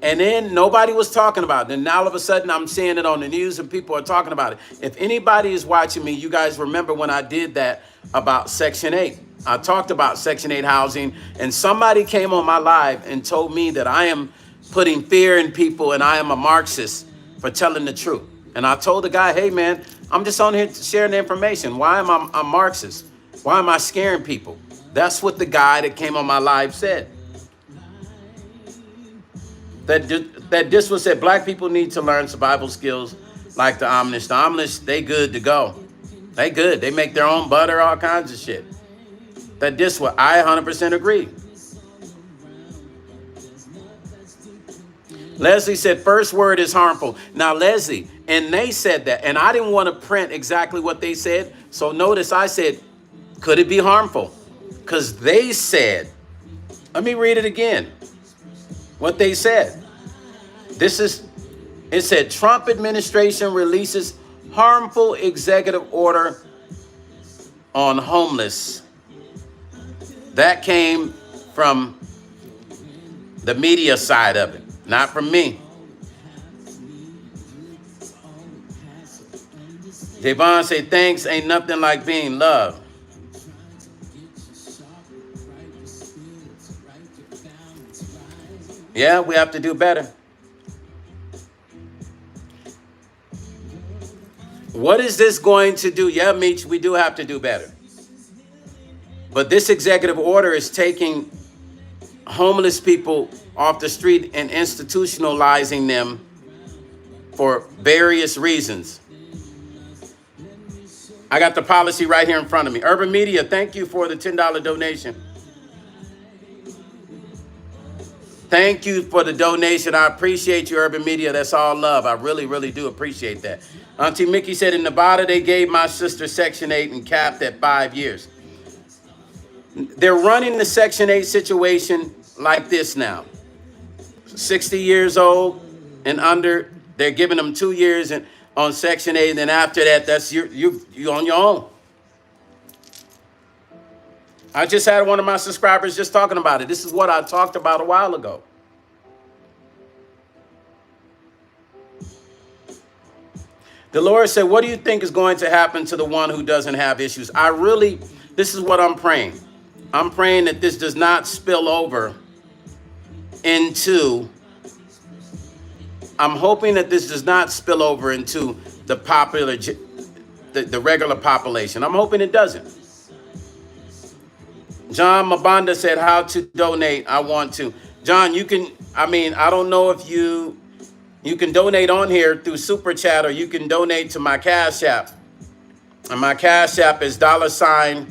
And then nobody was talking about it. And now all of a sudden I'm seeing it on the news and people are talking about it. If anybody is watching me, you guys remember when I did that about Section 8. I talked about Section 8 housing and somebody came on my live and told me that I am putting fear in people and I am a Marxist for telling the truth. And I told the guy, hey, man, I'm just on here sharing the information. Why am I a Marxist? Why am I scaring people? That's what the guy that came on my live said. That this was said, black people need to learn survival skills like the Amish. The Amish, they good to go. They good. They make their own butter, all kinds of shit. That this was, I 100% agree. Leslie said, first word is harmful. Now, Leslie, and they said that, and I didn't want to print exactly what they said. So notice I said, could it be harmful? Because they said, let me read it again. What they said. It said, Trump administration releases harmful executive order on homeless. That came from the media side of it, not from me. Javon say, thanks, ain't nothing like being loved. Yeah, we have to do better. What is this going to do? Yeah, Meech, we do have to do better. But this executive order is taking homeless people off the street and institutionalizing them for various reasons. I got the policy right here in front of me. Urban Media, thank you for the $10 donation. Thank you for the donation. I appreciate you, Urban Media. That's all love. I really, really do appreciate that. Auntie Mickey said in Nevada, they gave my sister Section 8 and capped at 5 years. They're running the Section 8 situation like this now. 60 years old and under, they're giving them 2 years on Section 8. And then after that, that's you on your own. I just had one of my subscribers just talking about it. This is what I talked about a while ago. Dolores said, what do you think is going to happen to the one who doesn't have issues? This is what I'm praying. I'm praying that this does not spill over into, I'm hoping that this does not spill over into the regular population. I'm hoping it doesn't. John Mabanda said, how to donate. I want to. John, you can, I don't know if you can donate on here through Super Chat, or you can donate to my Cash App. And my Cash App is $Stone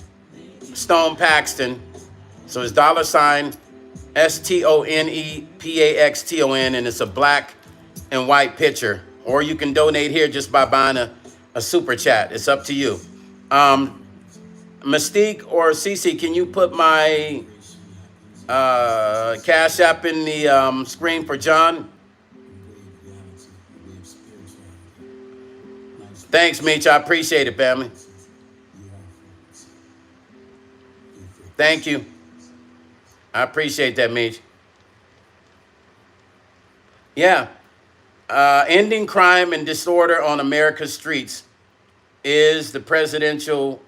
Paxton. So it's $StonePaxton, and it's a black and white picture. Or you can donate here just by buying a Super Chat. It's up to you. Mystique or Cece, can you put my Cash App in the screen for John? Thanks, Mitch. I appreciate it, family. Thank you. I appreciate that, Mitch. Yeah. Ending crime and disorder on America's streets is the presidential,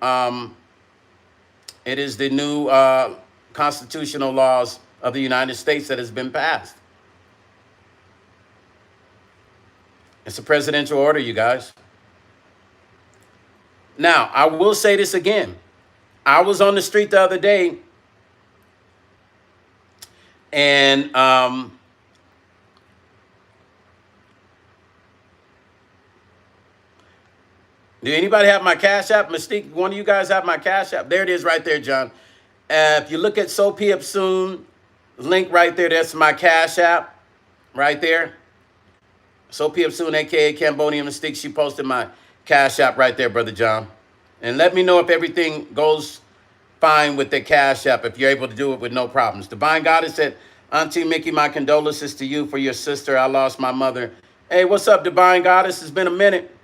it is the new constitutional laws of the United States that has been passed. It's a presidential order, you guys. Now, I will say this again. I was on the street the other day, and do anybody have my Cash App? Mystique, one of you guys have my Cash App? There it is right there, John. If you look at Mpxone link right there, that's my Cash App right there. Mpxone, a.k.a. Cambodian Mystique, she posted my Cash App right there, Brother John. And let me know if everything goes fine with the Cash App, if you're able to do it with no problems. Divine Goddess said, Auntie Mickey, my condolences to you for your sister. I lost my mother. Hey, what's up, Divine Goddess? It's been a minute.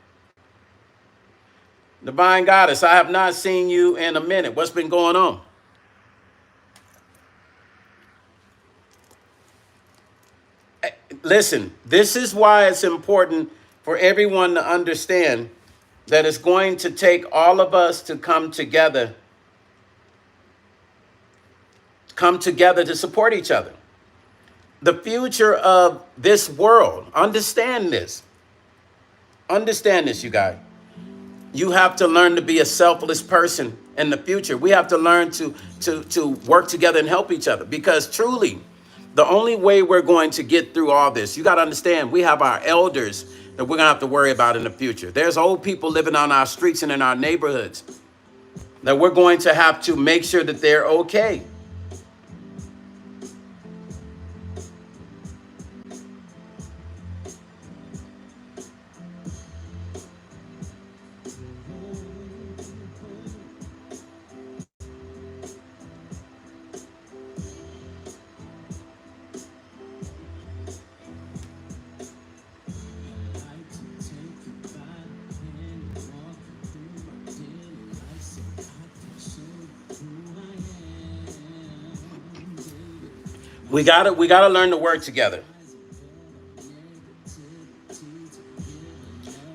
Divine Goddess, I have not seen you in a minute. What's been going on? Listen, this is why it's important for everyone to understand that it's going to take all of us to come together to support each other. The future of this world, understand this, you guys. You have to learn to be a selfless person in the future. We have to learn to work together and help each other, because truly, the only way we're going to get through all this, you got to understand, we have our elders that we're going to have to worry about in the future. There's old people living on our streets and in our neighborhoods that we're going to have to make sure that they're okay. We gotta learn to work together.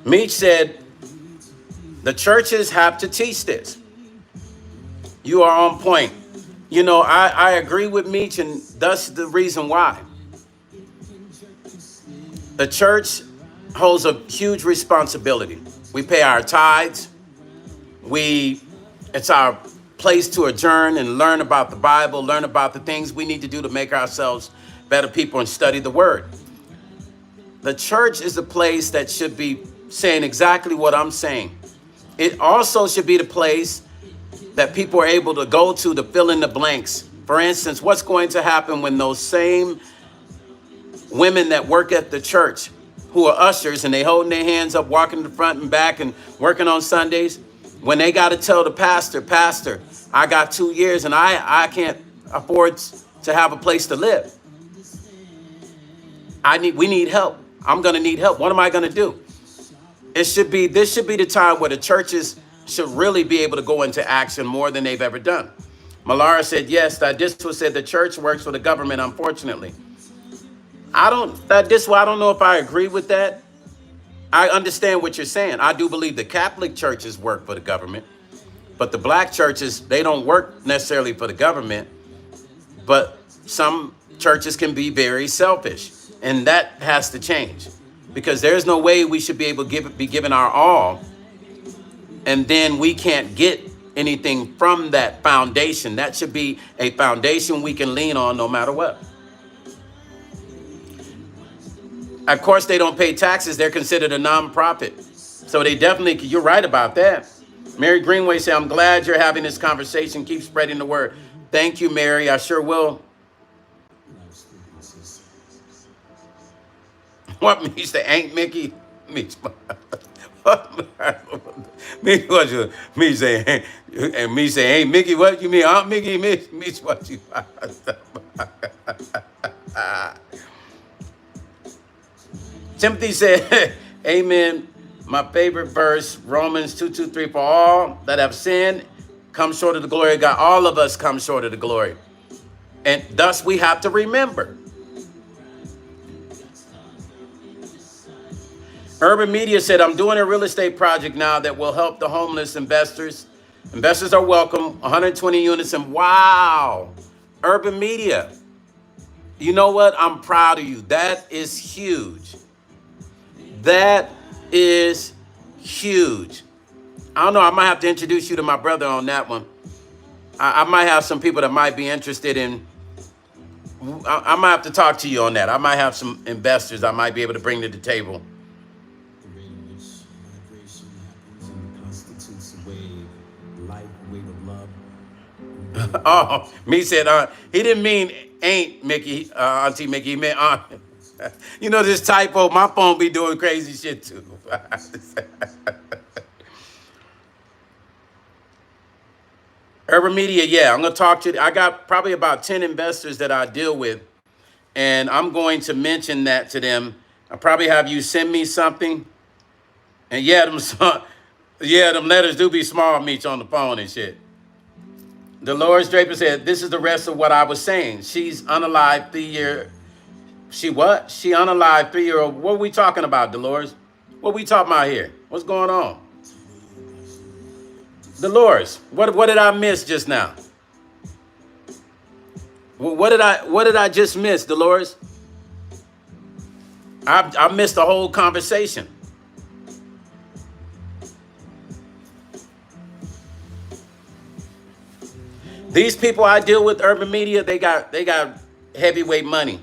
Meech said, the churches have to teach this. You are on point. You know, I agree with Meech, and that's the reason why. The church holds a huge responsibility. We pay our tithes. It's our place to adjourn and learn about the Bible, learn about the things we need to do to make ourselves better people and study the Word. The church is a place that should be saying exactly what I'm saying. It also should be the place that people are able to go to fill in the blanks. For instance, what's going to happen when those same women that work at the church, who are ushers and they holding their hands up, walking the front and back and working on Sundays, when they got to tell the pastor, I got 2 years and I can't afford to have a place to live. We need help. I'm going to need help. What am I going to do? This should be the time where the churches should really be able to go into action more than they've ever done. Malara said, yes, Diswa said the church works for the government, unfortunately. I don't know if I agree with that. I understand what you're saying. I do believe the Catholic churches work for the government, but the black churches, they don't work necessarily for the government, but some churches can be very selfish, and that has to change, because there's no way we should be able to be given our all, and then we can't get anything from that foundation. That should be a foundation we can lean on no matter what. Of course, they don't pay taxes. They're considered a nonprofit. So they definitely, you're right about that. Mary Greenway said, I'm glad you're having this conversation. Keep spreading the word. Thank you, Mary. I sure will. What means the ain't Mickey? Me say ain't Mickey. What you mean? Aunt Mickey? Me what you? Timothy said, amen. My favorite verse, Romans 2:2-3, for all that have sinned come short of the glory of God. All of us come short of the glory. And thus we have to remember. Urban Media said, I'm doing a real estate project now that will help the homeless investors. Investors are welcome, 120 units, and wow, Urban Media. You know what? I'm proud of you. That is huge. That is huge. I don't know. I might have to introduce you to my brother on that one. I might have some people that might be interested in. I might have to talk to you on that. I might have some investors I might be able to bring to the table. Oh, me said, he didn't mean ain't Mickey, Auntie Mickey, he meant aunt. You know, this typo, my phone be doing crazy shit too. Urban Media, yeah, I'm going to talk to you. I got probably about 10 investors that I deal with, and I'm going to mention that to them. I'll probably have you send me something. And yeah, them letters do be small, Meech, on the phone and shit. Dolores Draper said, this is the rest of what I was saying. She's unalive 3-year. She what? She unalive 3-year-old. What are we talking about, Dolores? What are we talking about here? What's going on? Dolores, what did I miss just now? What did I just miss, Dolores? I missed the whole conversation. These people I deal with, Urban Media, they got heavyweight money.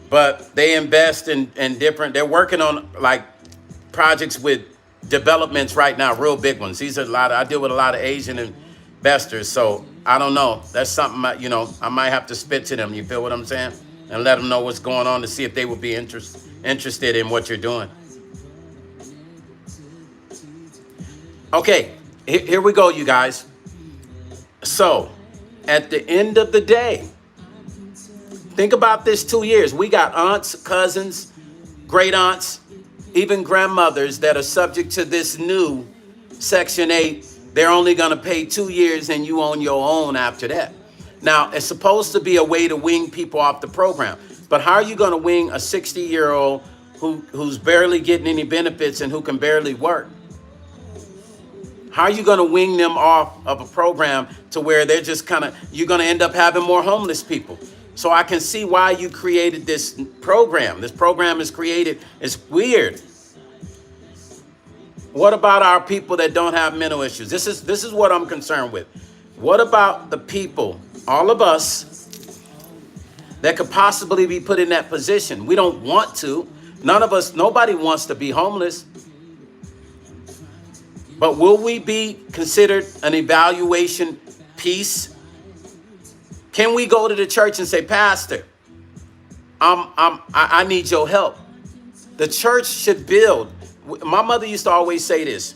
But they invest in different, they're working on like projects with developments right now, real big ones. These are I deal with a lot of Asian investors, so I don't know. That's something, I might have to spit to them, you feel what I'm saying? And let them know what's going on to see if they would be interested in what you're doing. Okay, here we go, you guys. So, at the end of the day, think about this 2 years. We got aunts, cousins, great aunts, even grandmothers that are subject to this new Section 8. They're only going to pay 2 years and you own your own after that. Now, it's supposed to be a way to wing people off the program. But how are you going to wing a 60-year-old who's barely getting any benefits and who can barely work? How are you going to wing them off of a program to where they're just you're going to end up having more homeless people? So I can see why you created this program. This program is created. It's weird. What about our people that don't have mental issues? This is what I'm concerned with. What about the people, all of us, that could possibly be put in that position? We don't want to. Nobody wants to be homeless. But will we be considered an evaluation piece? Can we go to the church and say, Pastor, I need your help? The church should build. My mother used to always say this.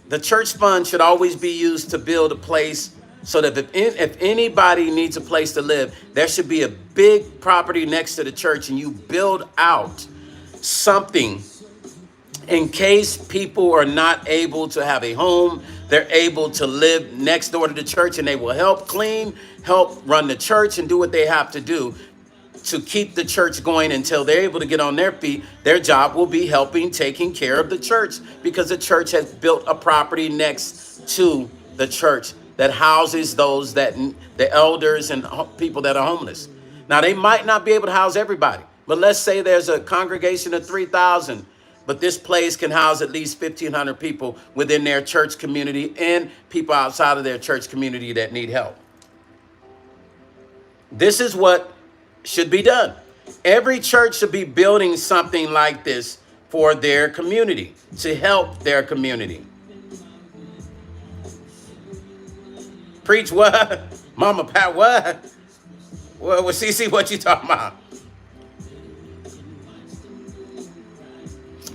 The church fund should always be used to build a place so that if anybody needs a place to live, there should be a big property next to the church and you build out something in case people are not able to have a home. They're able to live next door to the church and they will help clean, help run the church and do what they have to do to keep the church going until they're able to get on their feet. Their job will be helping, taking care of the church because the church has built a property next to the church that houses those the elders and people that are homeless. Now, they might not be able to house everybody, but let's say there's a congregation of 3,000, but this place can house at least 1,500 people within their church community and people outside of their church community that need help. This is what should be done. Every church should be building something like this for their community, to help their community. Preach what? Mama Pat, what? Well, CC, what you talking about?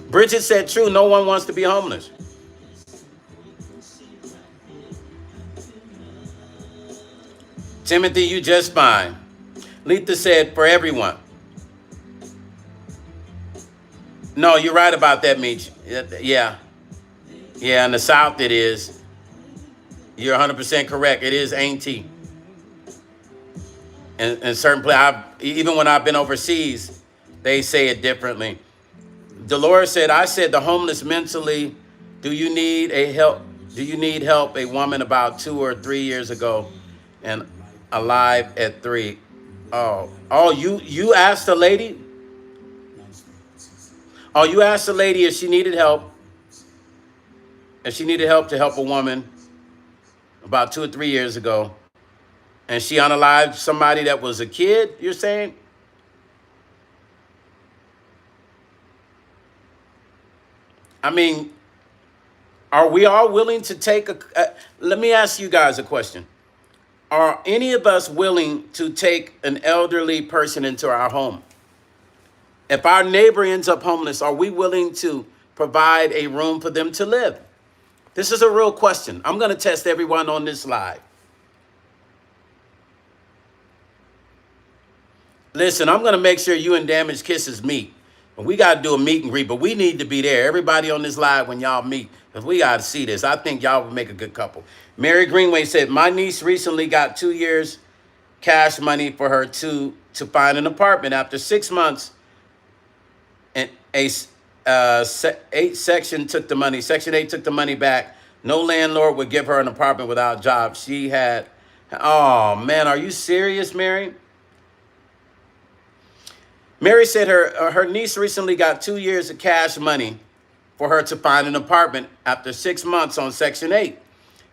Bridget said, true, no one wants to be homeless. Timothy, you just fine. Letha said, for everyone. No, you're right about that, Meech. Yeah. Yeah, in the South it is. You're 100% correct. It is ain't-y. And certain places, even when I've been overseas, they say it differently. Dolores said, I said the homeless mentally, do you need help? A woman about 2 or 3 years ago and alive at 3. Oh, you asked the lady? Oh, you asked the lady if she needed help. If she needed help to help a woman about 2 or 3 years ago. And she unalived somebody that was a kid, you're saying? I mean, are we all willing to take let me ask you guys a question. Are any of us willing to take an elderly person into our home? If our neighbor ends up homeless, are we willing to provide a room for them to live? This is a real question. I'm going to test everyone on this live. Listen, I'm going to make sure you and Damaged Kisses meet. We got to do a meet and greet, but we need to be there. Everybody on this live when y'all meet, because we got to see this. I think y'all would make a good couple. Mary Greenway said, my niece recently got 2 years cash money for her to find an apartment. After 6 months, and Section 8 took the money back. No landlord would give her an apartment without a job. She had, oh man, are you serious, Mary? Mary said her niece recently got 2 years of cash money for her to find an apartment after 6 months on Section 8.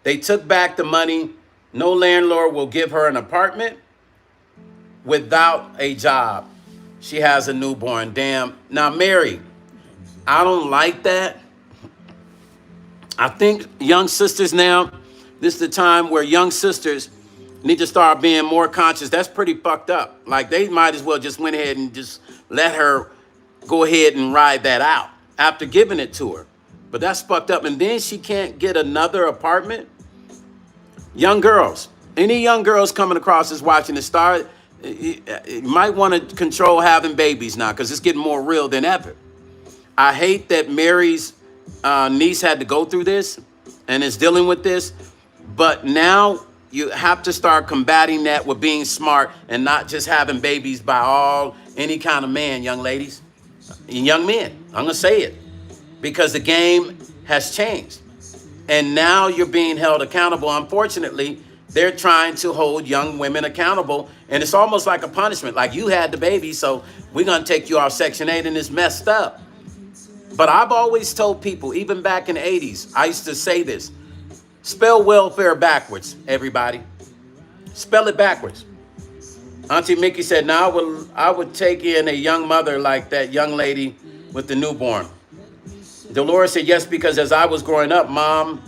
They took back the money. No landlord will give her an apartment without a job. She has a newborn. Damn. Now, Mary, I don't like that. I think young sisters now, this is the time where young sisters need to start being more conscious. That's pretty fucked up. Like, they might as well just went ahead and just let her go ahead and ride that out after giving it to her. But that's fucked up. And then she can't get another apartment. Young girls, any young girls coming across this watching the star, you might want to control having babies now because it's getting more real than ever. I hate that Mary's niece had to go through this and is dealing with this. But now you have to start combating that with being smart and not just having babies by any kind of man, young ladies and young men. I'm going to say it because the game has changed. And now you're being held accountable. Unfortunately, they're trying to hold young women accountable. And it's almost like a punishment. Like, you had the baby, so we're going to take you off Section 8 and it's messed up. But I've always told people, even back in the 80s, I used to say this. Spell welfare backwards, everybody. Spell it backwards. Auntie Mickey said, now I would take in a young mother like that young lady with the newborn. Dolores said yes, because as I was growing up, mom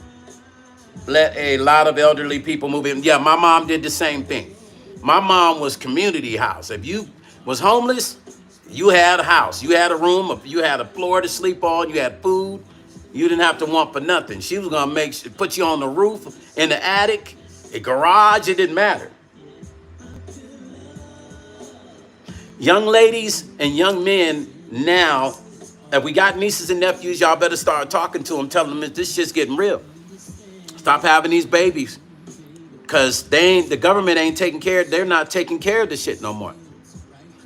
let a lot of elderly people move in. Yeah, my mom did the same thing. My mom was community house. If you was homeless, you had a house. You had a room. You had a floor to sleep on. You had food. You didn't have to want for nothing. She was going to put you on the roof, in the attic, a garage. It didn't matter. Young ladies and young men now, if we got nieces and nephews, y'all better start talking to them, telling them this shit's getting real. Stop having these babies, because the government ain't taking care. They're not taking care of this shit no more.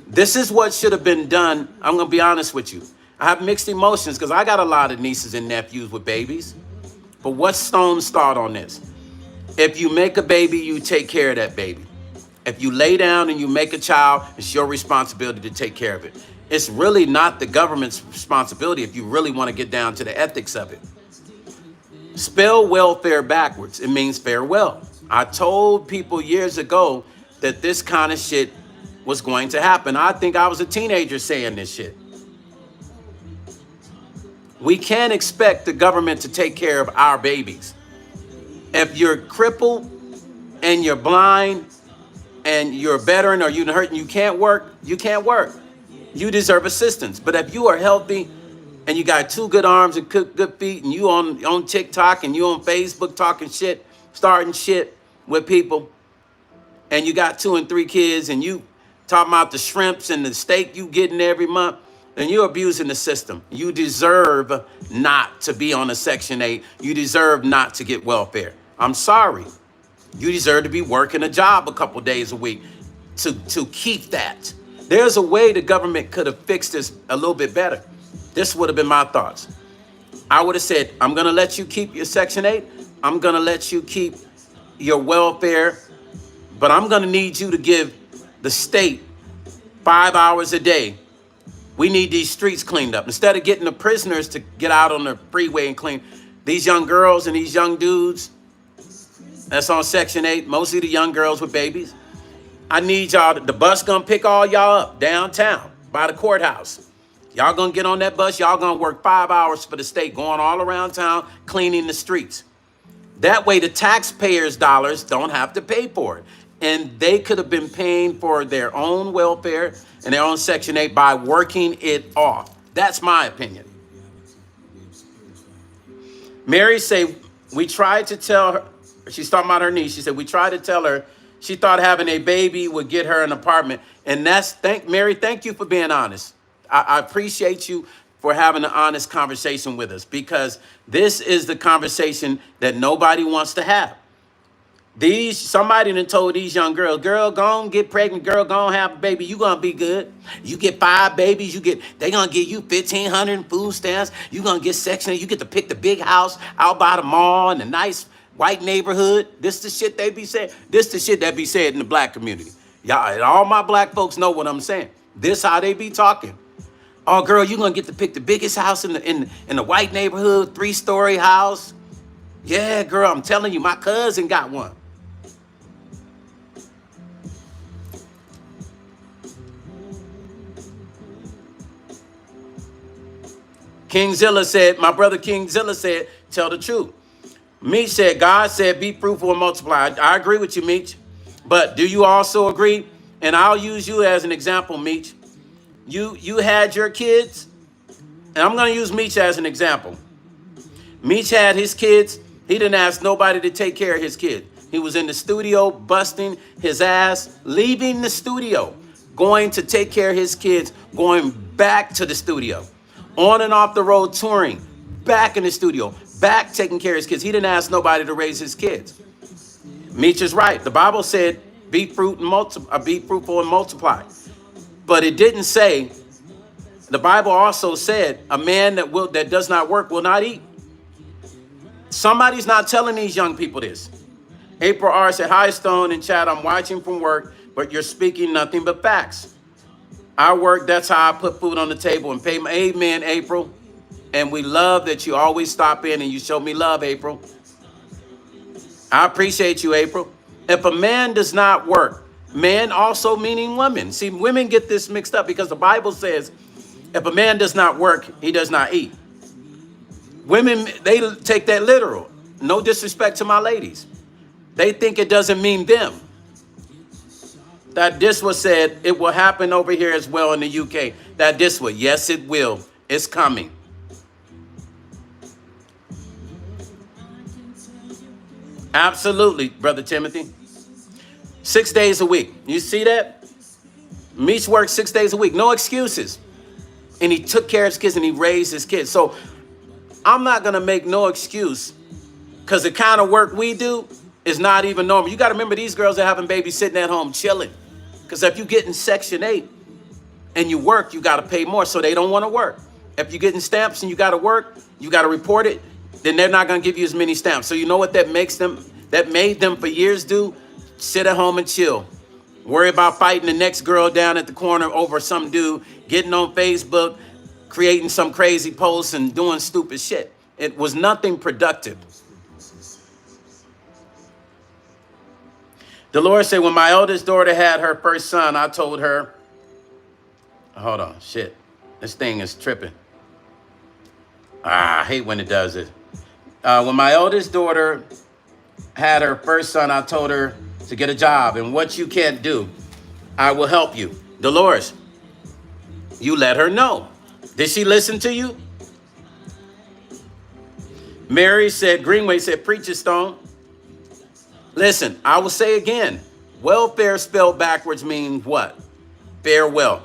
This is what should have been done. I'm going to be honest with you. I have mixed emotions because I got a lot of nieces and nephews with babies. But what's Stone's thought on this? If you make a baby, you take care of that baby. If you lay down and you make a child, it's your responsibility to take care of it. It's really not the government's responsibility if you really want to get down to the ethics of it. Spell welfare backwards. It means farewell. I told people years ago that this kind of shit was going to happen. I think I was a teenager saying this shit. We can't expect the government to take care of our babies. If you're crippled and you're blind and you're a veteran or you're hurt and you can't work, you can't work. You deserve assistance. But if you are healthy and you got 2 good arms and good feet and you on TikTok and you on Facebook talking shit, starting shit with people, and you got 2 and 3 kids and you talking about the shrimps and the steak you getting every month, then you're abusing the system. You deserve not to be on a Section 8. You deserve not to get welfare. I'm sorry. You deserve to be working a job a couple days a week to keep that. There's a way the government could have fixed this a little bit better. This would have been my thoughts. I would have said, I'm going to let you keep your Section 8. I'm going to let you keep your welfare, but I'm going to need you to give the state 5 hours a day. We need these streets cleaned up. Instead of getting the prisoners to get out on the freeway and clean, these young girls and these young dudes that's on Section 8, mostly the young girls with babies, I need y'all, the bus gonna pick all y'all up downtown by the courthouse. Y'all gonna get on that bus, y'all gonna work 5 hours for the state, going all around town, cleaning the streets. That way the taxpayers' dollars don't have to pay for it. And they could have been paying for their own welfare and their own Section 8 by working it off. That's my opinion. Mary say, we tried to tell her, she's talking about her niece. She said, we tried to tell her she thought having a baby would get her an apartment. And Mary, thank you for being honest. I appreciate you for having an honest conversation with us, because this is the conversation that nobody wants to have. Somebody done told these young girls, girl, go on, get pregnant, girl, go on, have a baby, you gonna be good. You get 5 babies, they gonna give you 1,500 in food stamps, you gonna get Section 8, you get to pick the big house out by the mall in the nice white neighborhood. This the shit they be saying. This the shit that be said in the black community. Y'all, all my black folks know what I'm saying. This how they be talking. Oh, girl, you gonna get to pick the biggest house in the white neighborhood, 3-story house. Yeah, girl, I'm telling you, my cousin got one. King Zilla said, my brother King Zilla said, tell the truth. Meech said, God said, be fruitful and multiply. I agree with you, Meech. But do you also agree? And I'll use you as an example, Meech. You had your kids, and I'm going to use Meech as an example. Meech had his kids. He didn't ask nobody to take care of his kid. He was in the studio busting his ass, leaving the studio, going to take care of his kids, going back to the studio, on and off the road touring, back in the studio, back taking care of his kids. He didn't ask nobody to raise his kids. Meech is right. The Bible said, be fruitful and multiply. But it didn't say, the Bible also said, a man that does not work will not eat. Somebody's not telling these young people this. April R. said, hi, Stone and chat, I'm watching from work, but you're speaking nothing but facts. I work, that's how I put food on the table and pay my, amen, April. And we love that you always stop in and you show me love, April. I appreciate you, April. If a man does not work, man also meaning women. See, women get this mixed up because the Bible says, if a man does not work, he does not eat. Women, they take that literal. No disrespect to my ladies. They think it doesn't mean them. That this was said, it will happen over here as well in the UK. That this will, yes, it will. It's coming. Absolutely, Brother Timothy. 6 days a week. You see that? Meech worked 6 days a week. No excuses. And he took care of his kids and he raised his kids. So I'm not going to make no excuse because the kind of work we do is not even normal. You got to remember these girls are having babies sitting at home chilling. Because if you get in Section 8 and you work, you got to pay more. So they don't want to work. If you get in stamps and you got to work, you got to report it, then they're not going to give you as many stamps. So you know what that makes them, that made them for years do? Sit at home and chill. Worry about fighting the next girl down at the corner over some dude, getting on Facebook, creating some crazy posts and doing stupid shit. It was nothing productive. The Lord said, when my eldest daughter had her first son, I told her, hold on, shit. This thing is tripping. I hate when it does it. When my eldest daughter had her first son, I told her to get a job. And what you can't do, I will help you. Dolores, you let her know. Did she listen to you? Mary said, Greenway said, Preacher Stone. Listen, I will say again, welfare spelled backwards means what? Farewell.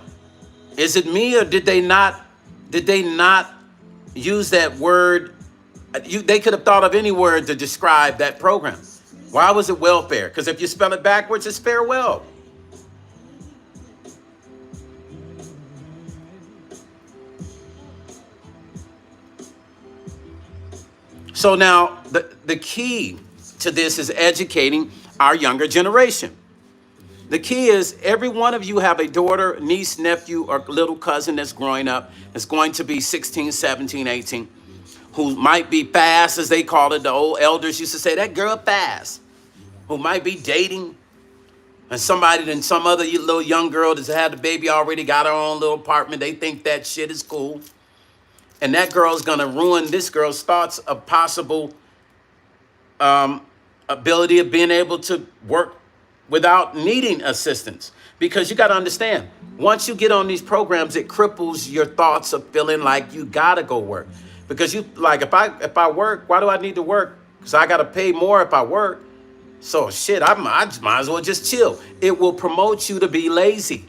Is it me or did they not use that word? They could have thought of any word to describe that program. Why was it welfare? Because if you spell it backwards, it's farewell. So now the key to this is educating our younger generation. The key is every one of you have a daughter, niece, nephew, or little cousin that's growing up, that's going to be 16, 17, 18, who might be fast, as they call it. The old elders used to say, that girl fast, who might be dating, and somebody, then some other little young girl that's had a baby already, got her own little apartment. They think that shit is cool. And that girl's going to ruin this girl's thoughts of possible ability of being able to work without needing assistance. Because you got to understand, once you get on these programs, it cripples your thoughts of feeling like you got to go work. Because you like, if I work, why do I need to work? Because I got to pay more if I work. So shit, I might as well just chill. It will promote you to be lazy.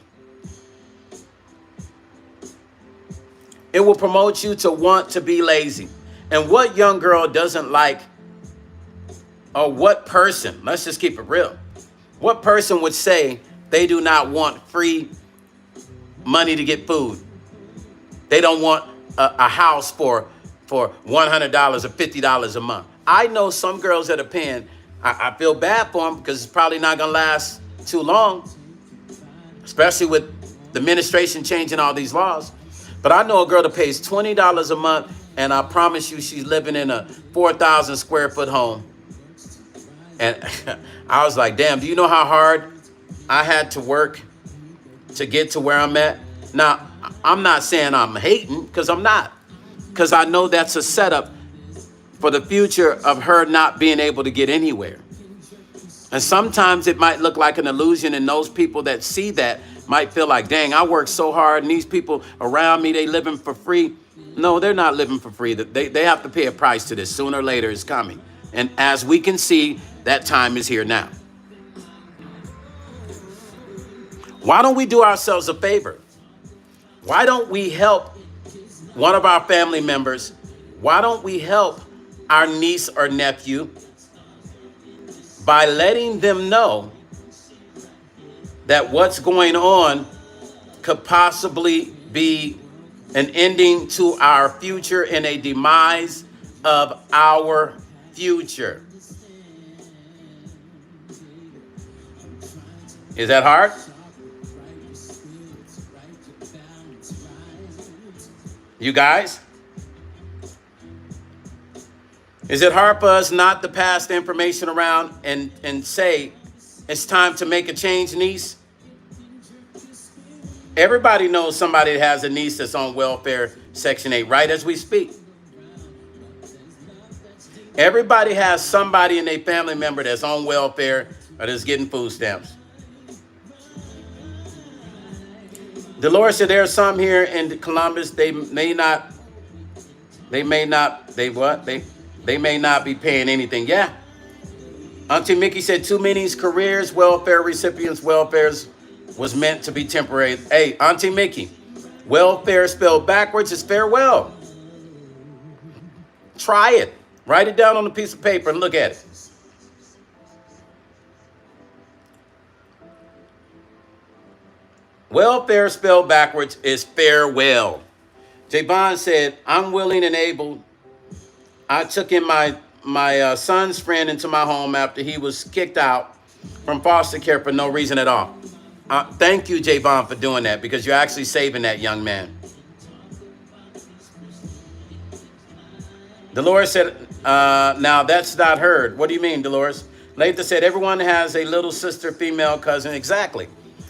It will promote you to want to be lazy. And what young girl doesn't like, or what person, let's just keep it real. What person would say they do not want free money to get food? They don't want a house for $100 or $50 a month. I know some girls that are paying, I feel bad for them because it's probably not going to last too long, especially with the administration changing all these laws. But I know a girl that pays $20 a month, and I promise you she's living in a 4,000 square foot home. And I was like, damn, do you know how hard I had to work to get to where I'm at? Now, I'm not saying I'm hating, because I'm not. Because I know that's a setup for the future of her not being able to get anywhere. And sometimes it might look like an illusion, and those people that see that might feel like, dang, I work so hard, and these people around me, they living for free. No, they're not living for free. They have to pay a price to this. Sooner or later, it's coming. And as we can see, that time is here now. Why don't we do ourselves a favor? Why don't we help one of our family members? Why don't we help our niece or nephew by letting them know that what's going on could possibly be an ending to our future and a demise of our future? Is that hard? You guys? Is it hard for us not to pass the information around and say, it's time to make a change, niece? Everybody knows somebody that has a niece that's on welfare, Section 8, right as we speak. Everybody has somebody in their family member that's on welfare or that's getting food stamps. Dolores said there are some here in Columbus. They may not be paying anything. Yeah. Auntie Mickey said too many careers, welfare recipients, welfares was meant to be temporary. Hey, Auntie Mickey, welfare spelled backwards is farewell. Try it. Write it down on a piece of paper and look at it. Welfare spelled backwards is farewell. Javon said, I'm willing and able. I took in my son's friend into my home after he was kicked out from foster care for no reason at all. Thank you, Javon, for doing that, because you're actually saving that young man. Dolores said, now that's not heard. What do you mean, Dolores? Latha said, everyone has a little sister, female cousin. Exactly.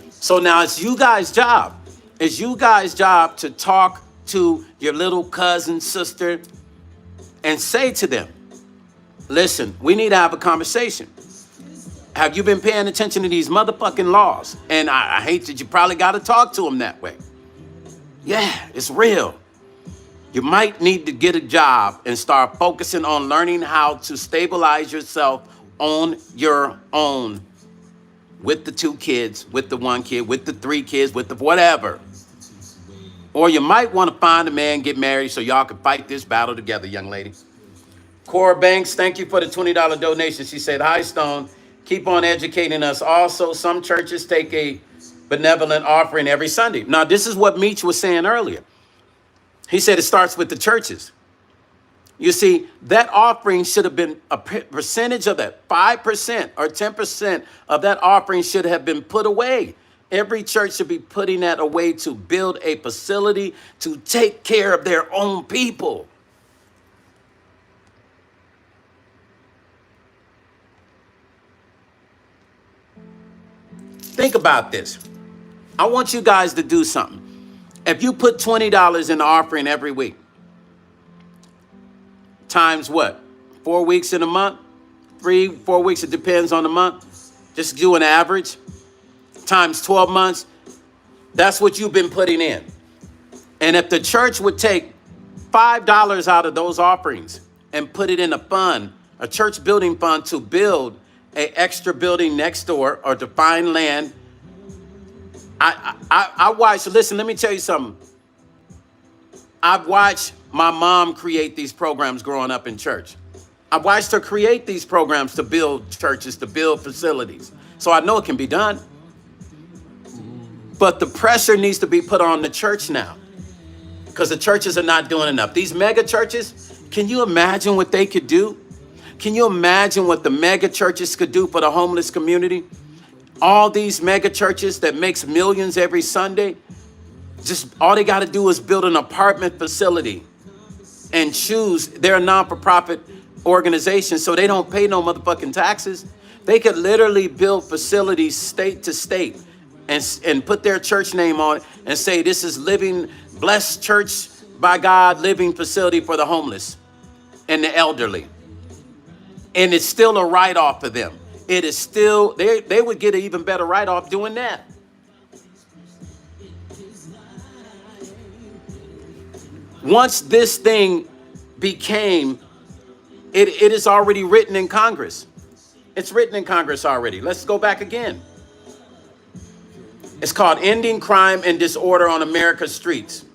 So now it's you guys' job. It's you guys' job to talk to your little cousin, sister, and say to them, listen, we need to have a conversation. Have you been paying attention to these motherfucking laws? And I hate that you probably got to talk to them that way. Yeah, it's real. You might need to get a job and start focusing on learning how to stabilize yourself on your own. With the 2 kids, with the 1 kid, with the 3 kids, with the whatever. Or you might want to find a man, get married, so y'all can fight this battle together, young lady. Cora Banks, thank you for the $20 donation. She said, hi, Stone. Keep on educating us. Also, some churches take a benevolent offering every Sunday. Now, this is what Meech was saying earlier. He said it starts with the churches. You see, that offering should have been a percentage of that. 5% or 10% of that offering should have been put away. Every church should be putting that away to build a facility to take care of their own people. Think about this. I want you guys to do something. If you put $20 in the offering every week, times what? 4 weeks in a month? 3, 4 weeks, it depends on the month. Just do an average. Times 12 months. That's what you've been putting in. And if the church would take $5 out of those offerings and put it in a fund, a church building fund to build an extra building next door or to find land. I watched, listen, let me tell you something. I've watched my mom create these programs growing up in church. I watched her create these programs to build churches, to build facilities. So I know it can be done. But the pressure needs to be put on the church now, because the churches are not doing enough. These mega churches, can you imagine what they could do? Can you imagine what the mega churches could do for the homeless community? All these mega churches that makes millions every Sunday, just all they got to do is build an apartment facility and choose their non-for-profit organization so they don't pay no motherfucking taxes. They could literally build facilities state to state and put their church name on it and say, this is living, blessed church by God, living facility for the homeless and the elderly. And it's still a write-off for them. It is still, they would get an even better write-off doing that. Once this thing became, it is already written in Congress. It's written in Congress already. Let's go back again. It's called Ending Crime and Disorder on America's Streets.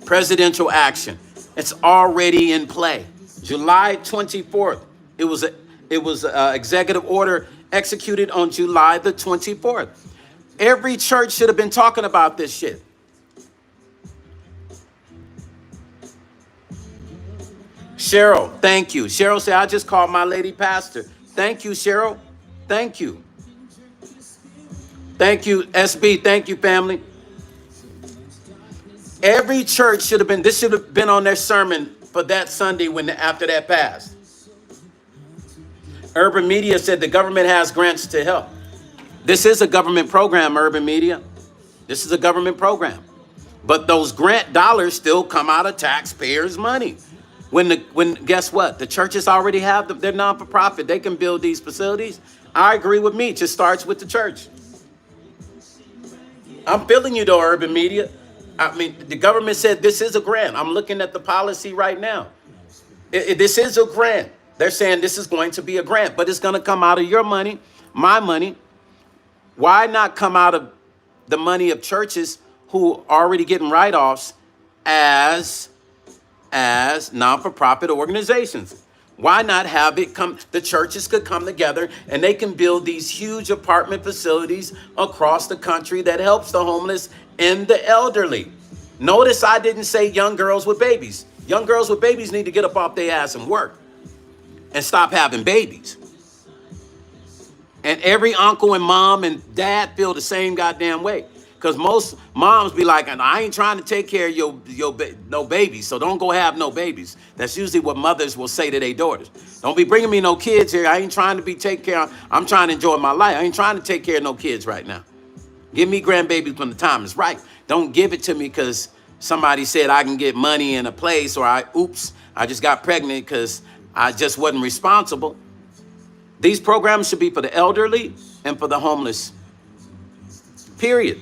Presidential action. It's already in play. July 24th. It was an executive order executed on July the 24th. Every church should have been talking about this shit. Cheryl, thank you. Cheryl said, I just called my lady pastor. Thank you, Cheryl. Thank you. Thank you, SB. Thank you, family. Every church should have been, this should have been on their sermon for that Sunday after that passed. Urban Media said the government has grants to help. This is a government program, Urban Media. This is a government program. But those grant dollars still come out of taxpayers' money. When guess what? The churches already have them. They're non-for-profit. They can build these facilities. I agree with me. It just starts with the church. I'm feeling you though, urban media. I mean, the government said this is a grant. I'm looking at the policy right now. This is a grant. They're saying this is going to be a grant, but it's going to come out of your money, my money. Why not come out of the money of churches who are already getting write-offs as non-for-profit organizations? Why not have it come, the churches could come together and they can build these huge apartment facilities across the country that helps the homeless and the elderly. Notice I didn't say young girls with babies. Young girls with babies need to get up off their ass and work and stop having babies. And every uncle and mom and dad feel the same goddamn way. Because most moms be like, I ain't trying to take care of no babies, so don't go have no babies. That's usually what mothers will say to their daughters. Don't be bringing me no kids here. I ain't trying to be taken care of. I'm trying to enjoy my life. I ain't trying to take care of no kids right now. Give me grandbabies when the time is right. Don't give it to me because somebody said I can get money in a place, or I just got pregnant because I just wasn't responsible. These programs should be for the elderly and for the homeless, period.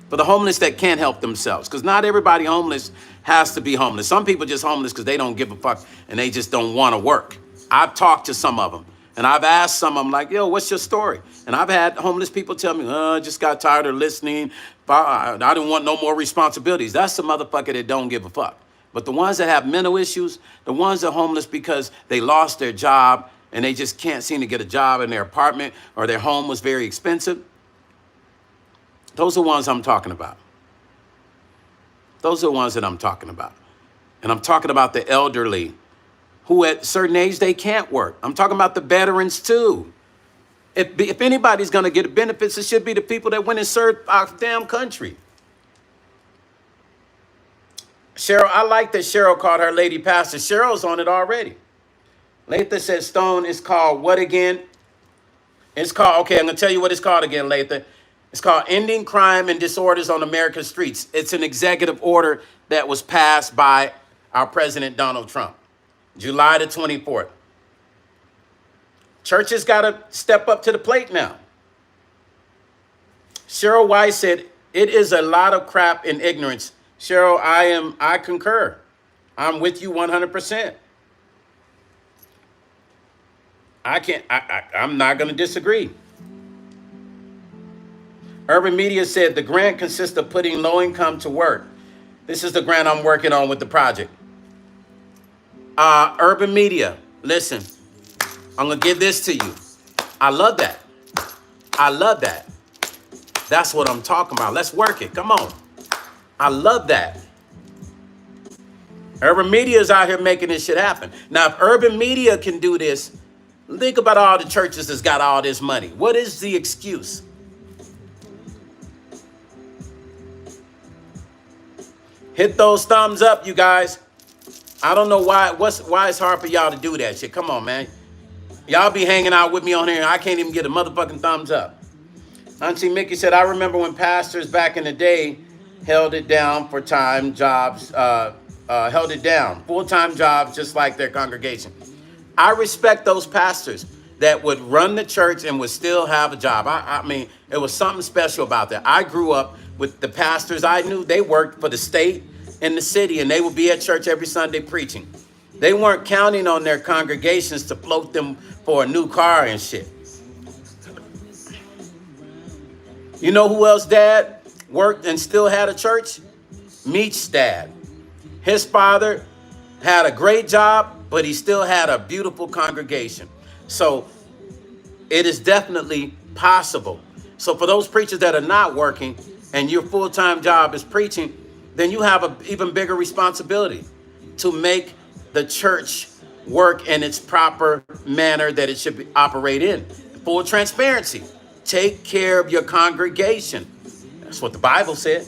For the homeless that can't help themselves, because not everybody homeless has to be homeless. Some people just homeless because they don't give a fuck and they just don't want to work. I've talked to some of them and I've asked some of them like, yo, what's your story? And I've had homeless people tell me, I just got tired of listening. I didn't want no more responsibilities. That's the motherfucker that don't give a fuck. But the ones that have mental issues, the ones that are homeless because they lost their job and they just can't seem to get a job in their apartment or their home was very expensive. Those are the ones I'm talking about. Those are the ones that I'm talking about. And I'm talking about the elderly who at a certain age, they can't work. I'm talking about the veterans too. If anybody's gonna get benefits, it should be the people that went and served our damn country. Cheryl, I like that Cheryl called her lady pastor. Cheryl's on it already. Latha said Stone is called what again? It's called, okay, I'm gonna tell you what it's called again, Latha. It's called Ending Crime and Disorders on American Streets. It's an executive order that was passed by our President Donald Trump, July the 24th. Churches got to step up to the plate now. Cheryl Weiss said, it is a lot of crap and ignorance. Cheryl, I concur. I'm with you 100%. I'm not going to disagree. Urban Media said the grant consists of putting low income to work. This is the grant I'm working on with the project. Urban Media, listen, I'm going to give this to you. I love that. I love that. That's what I'm talking about. Let's work it. Come on. I love that. Urban Media is out here making this shit happen. Now, if Urban Media can do this, think about all the churches that's got all this money. What is the excuse? Hit those thumbs up, you guys. I don't know why it's hard for y'all to do that shit. Come on, man. Y'all be hanging out with me on here and I can't even get a motherfucking thumbs up. Auntie Mickey said, I remember when pastors back in the day held it down for time jobs, held it down, full-time jobs, just like their congregation. I respect those pastors that would run the church and would still have a job. I mean, it was something special about that. I grew up with the pastors I knew. They worked for the state and the city, and they would be at church every Sunday preaching. They weren't counting on their congregations to float them for a new car and shit. You know who else dad worked and still had a church? Meech's dad. His father had a great job, but he still had a beautiful congregation. So it is definitely possible. So for those preachers that are not working and your full-time job is preaching, then you have an even bigger responsibility to make the church work in its proper manner that it should operate in. Full transparency. Take care of your congregation. That's what the Bible said.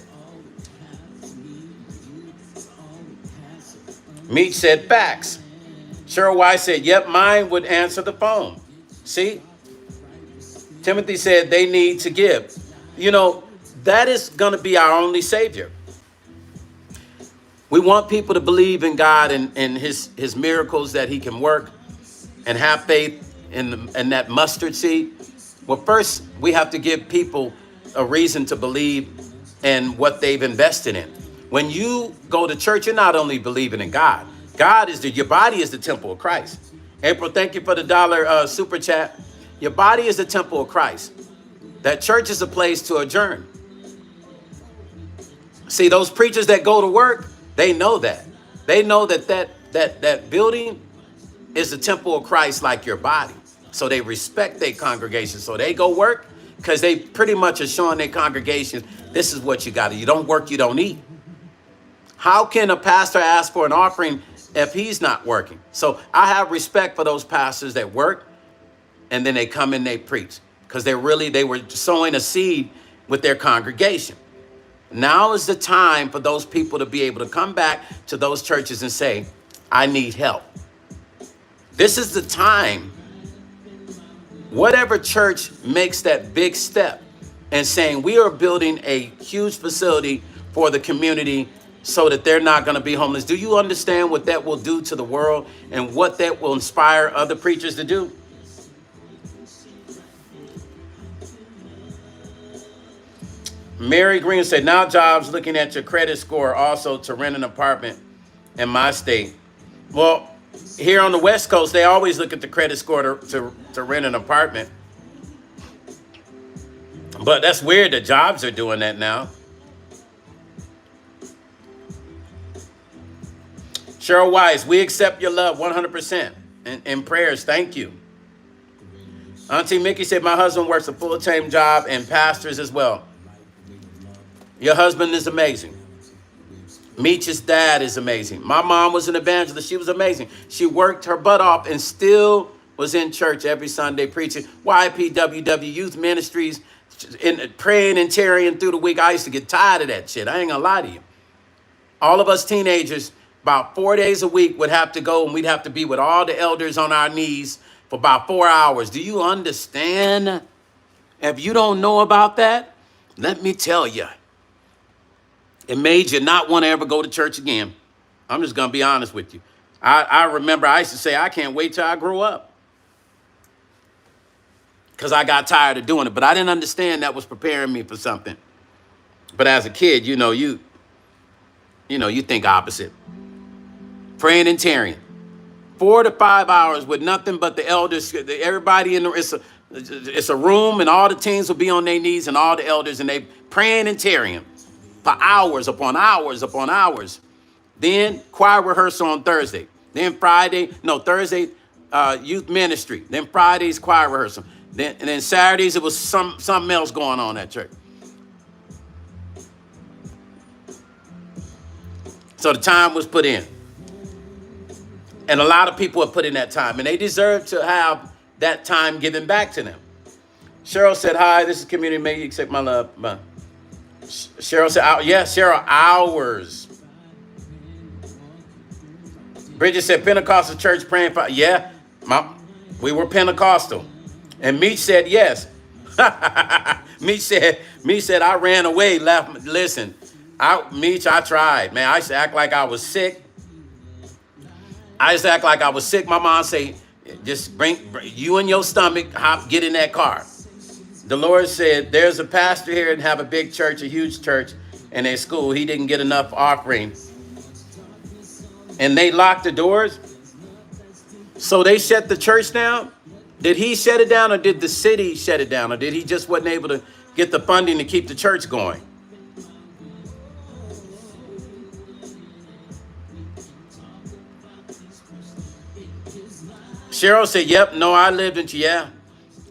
Meech said facts. Cheryl Weiss said, yep, mine would answer the phone. See? Timothy said they need to give. You know, that is going to be our only savior. We want people to believe in God and his miracles that he can work and have faith in that mustard seed. Well, first, we have to give people a reason to believe in what they've invested in. When you go to church, you're not only believing in God. Your body is the temple of Christ. April, thank you for the $1 super chat. Your body is the temple of Christ. That church is a place to adjourn. See, those preachers that go to work, they know that. They know that building is the temple of Christ like your body. So they respect their congregation. So they go work because they pretty much are showing their congregation, this is what you got to. You don't work, you don't eat. How can a pastor ask for an offering if he's not working? So I have respect for those pastors that work and then they come and they preach because they were sowing a seed with their congregation. Now is the time for those people to be able to come back to those churches and say, I need help. This is the time. Whatever church makes that big step and saying we are building a huge facility for the community so that they're not going to be homeless. Do you understand what that will do to the world and what that will inspire other preachers to do? Mary Green said, now Jobs looking at your credit score also to rent an apartment in my state. Well, here on the West Coast, they always look at the credit score to rent an apartment. But that's weird that Jobs are doing that now. Cheryl Wise, we accept your love 100% in prayers. Thank you. Auntie Mickey said, my husband works a full-time job and pastors as well. Your husband is amazing. Meech's dad is amazing. My mom was an evangelist. She was amazing. She worked her butt off and still was in church every Sunday preaching. YPWW Youth Ministries, praying and tarrying through the week. I used to get tired of that shit. I ain't gonna lie to you. All of us teenagers, about 4 days a week would have to go and we'd have to be with all the elders on our knees for about 4 hours. Do you understand? If you don't know about that, let me tell you. It made you not want to ever go to church again. I'm just going to be honest with you. I remember I used to say, I can't wait till I grow up. Because I got tired of doing it. But I didn't understand that was preparing me for something. But as a kid, you think opposite. Praying and tarrying. 4 to 5 hours with nothing but the elders, everybody in the, it's a room and all the teens will be on their knees and all the elders and they praying and tarrying. For hours upon hours upon hours. Then choir rehearsal on Thursday. Then Thursday, youth ministry. Then Fridays, choir rehearsal. Then Saturdays, it was something else going on at church. So the time was put in. And a lot of people have put in that time. And they deserve to have that time given back to them. Cheryl said, hi, this is Community. May you accept my love. Bye. Cheryl said, Cheryl, hours. Bridget said, Pentecostal church praying for, we were Pentecostal. And Meech said, yes. Meech said, I ran away, left. Listen, I tried, man. I used to act like I was sick. My mom say, just bring you and your stomach, get in that car. The Lord said, there's a pastor here and have a big church, a huge church, and a school. He didn't get enough offering. And they locked the doors. So they shut the church down. Did he shut it down or did the city shut it down? Or did he just wasn't able to get the funding to keep the church going? Cheryl said, yep, no, I lived in,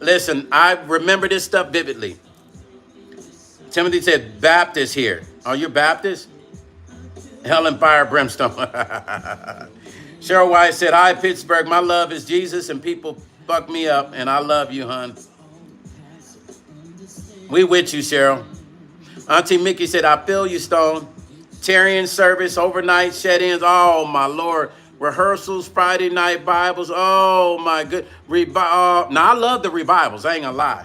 Listen, I remember this stuff vividly. Timothy said, Baptist here. Are you Baptist? Hell and fire, brimstone. Cheryl White said, hi, Pittsburgh. My love is Jesus and people fuck me up and I love you, hon. We with you, Cheryl. Auntie Mickey said, I feel you, Stone. Tarrying service, overnight shed-ins. Oh, my Lord. Rehearsals, Friday night Bibles. Oh, my good. Now, I love the revivals. I ain't gonna lie.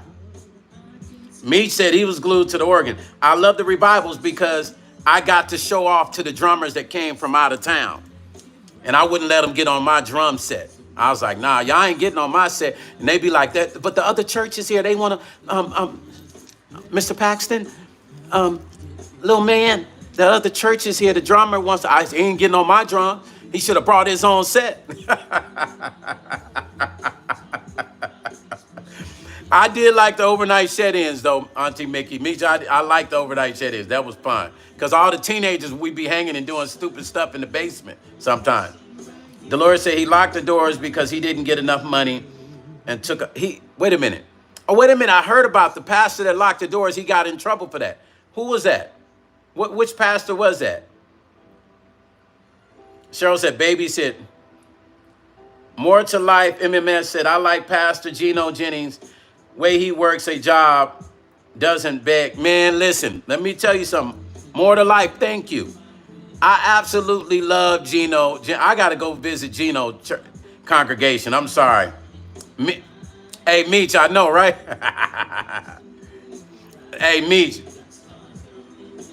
Meech said he was glued to the organ. I love the revivals because I got to show off to the drummers that came from out of town. And I wouldn't let them get on my drum set. I was like, nah, y'all ain't getting on my set. And they be like that. But the other churches here, they want to, Mr. Paxton, little man, the other churches here, the drummer wants to, he ain't getting on my drum. He should have brought his own set. I did like the overnight shed-ins, though, Auntie Mickey. I like the overnight shed-ins. That was fun. Because all the teenagers, we be hanging and doing stupid stuff in the basement sometimes. Dolores said he locked the doors because he didn't get enough money and wait a minute. Oh, wait a minute. I heard about the pastor that locked the doors. He got in trouble for that. Who was that? Which pastor was that? Cheryl said, babysit. More to life. MMS said, I like Pastor Gino Jennings. Way he works a job, doesn't beg. Man, listen, let me tell you something. More to life, thank you. I absolutely love Gino. I got to go visit Gino congregation. I'm sorry. Hey, Meech, I know, right? Hey, Meech.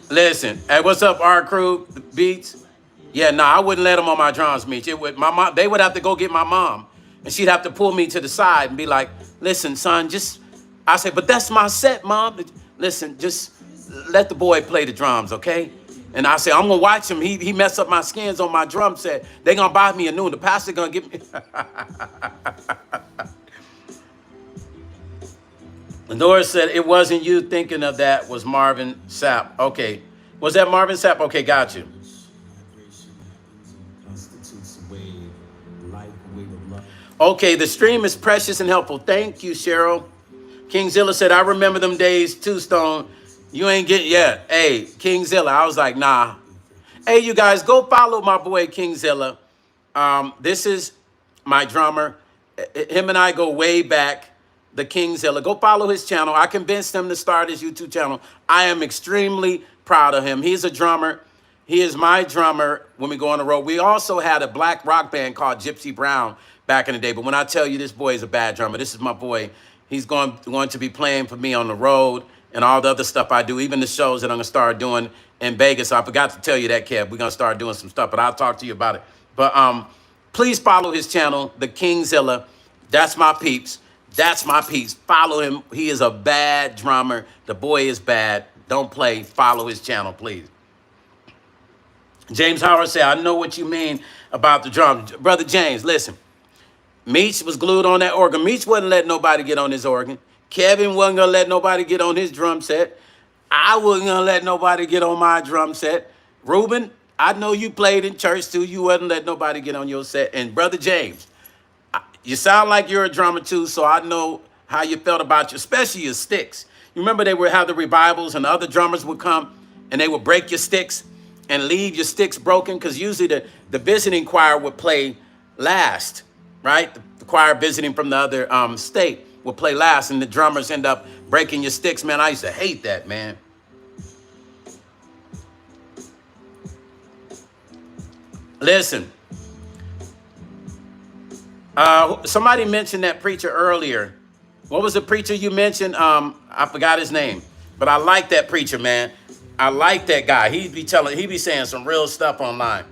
Listen, hey, what's up, our crew, the Beats? Yeah, no, I wouldn't let them on my drums, Meech. My mom, they would have to go get my mom, and she'd have to pull me to the side and be like, listen, son, I say, but that's my set, Mom. Listen, just let the boy play the drums, okay? And I say, I'm going to watch him. He messed up my skins on my drum set. They going to buy me a new one. The pastor going to give me. Lenora said, it wasn't you thinking of that, was Marvin Sapp. Okay. Was that Marvin Sapp? Okay, got you. Okay, the stream is precious and helpful. Thank you, Cheryl. King Zilla said, I remember them days, too, Stone. You ain't getting, yeah. Hey, King Zilla. I was like, nah. Hey, you guys, go follow my boy, King Zilla. This is my drummer. Him and I go way back, the King Zilla. Go follow his channel. I convinced him to start his YouTube channel. I am extremely proud of him. He's a drummer. He is my drummer when we go on the road. We also had a black rock band called Gypsy Brown back in the day. But when I tell you this boy is a bad drummer, this is my boy. He's going to be playing for me on the road and all the other stuff I do, even the shows that I'm going to start doing in Vegas. I forgot to tell you that, Kev. We're going to start doing some stuff, but I'll talk to you about it. But please follow his channel, the King Zilla. That's my peeps. That's my peeps. Follow him. He is a bad drummer. The boy is bad. Don't play. Follow his channel, please. James Howard said, I know what you mean about the drum. Brother James, listen. Meech was glued on that organ. Meech wasn't letting nobody get on his organ. Kevin wasn't going to let nobody get on his drum set. I wasn't going to let nobody get on my drum set. Ruben, I know you played in church too. You wasn't letting nobody get on your set. And Brother James, you sound like you're a drummer too, so I know how you felt about you, especially your sticks. You remember they would have the revivals and the other drummers would come and they would break your sticks and leave your sticks broken, because usually the visiting choir would play last, right? The choir visiting from the other state would play last, and the drummers end up breaking your sticks. Man, I used to hate that, man. Listen, somebody mentioned that preacher earlier. What was the preacher you mentioned? I forgot his name, but I like that preacher, man. I like that guy. He be saying some real stuff online.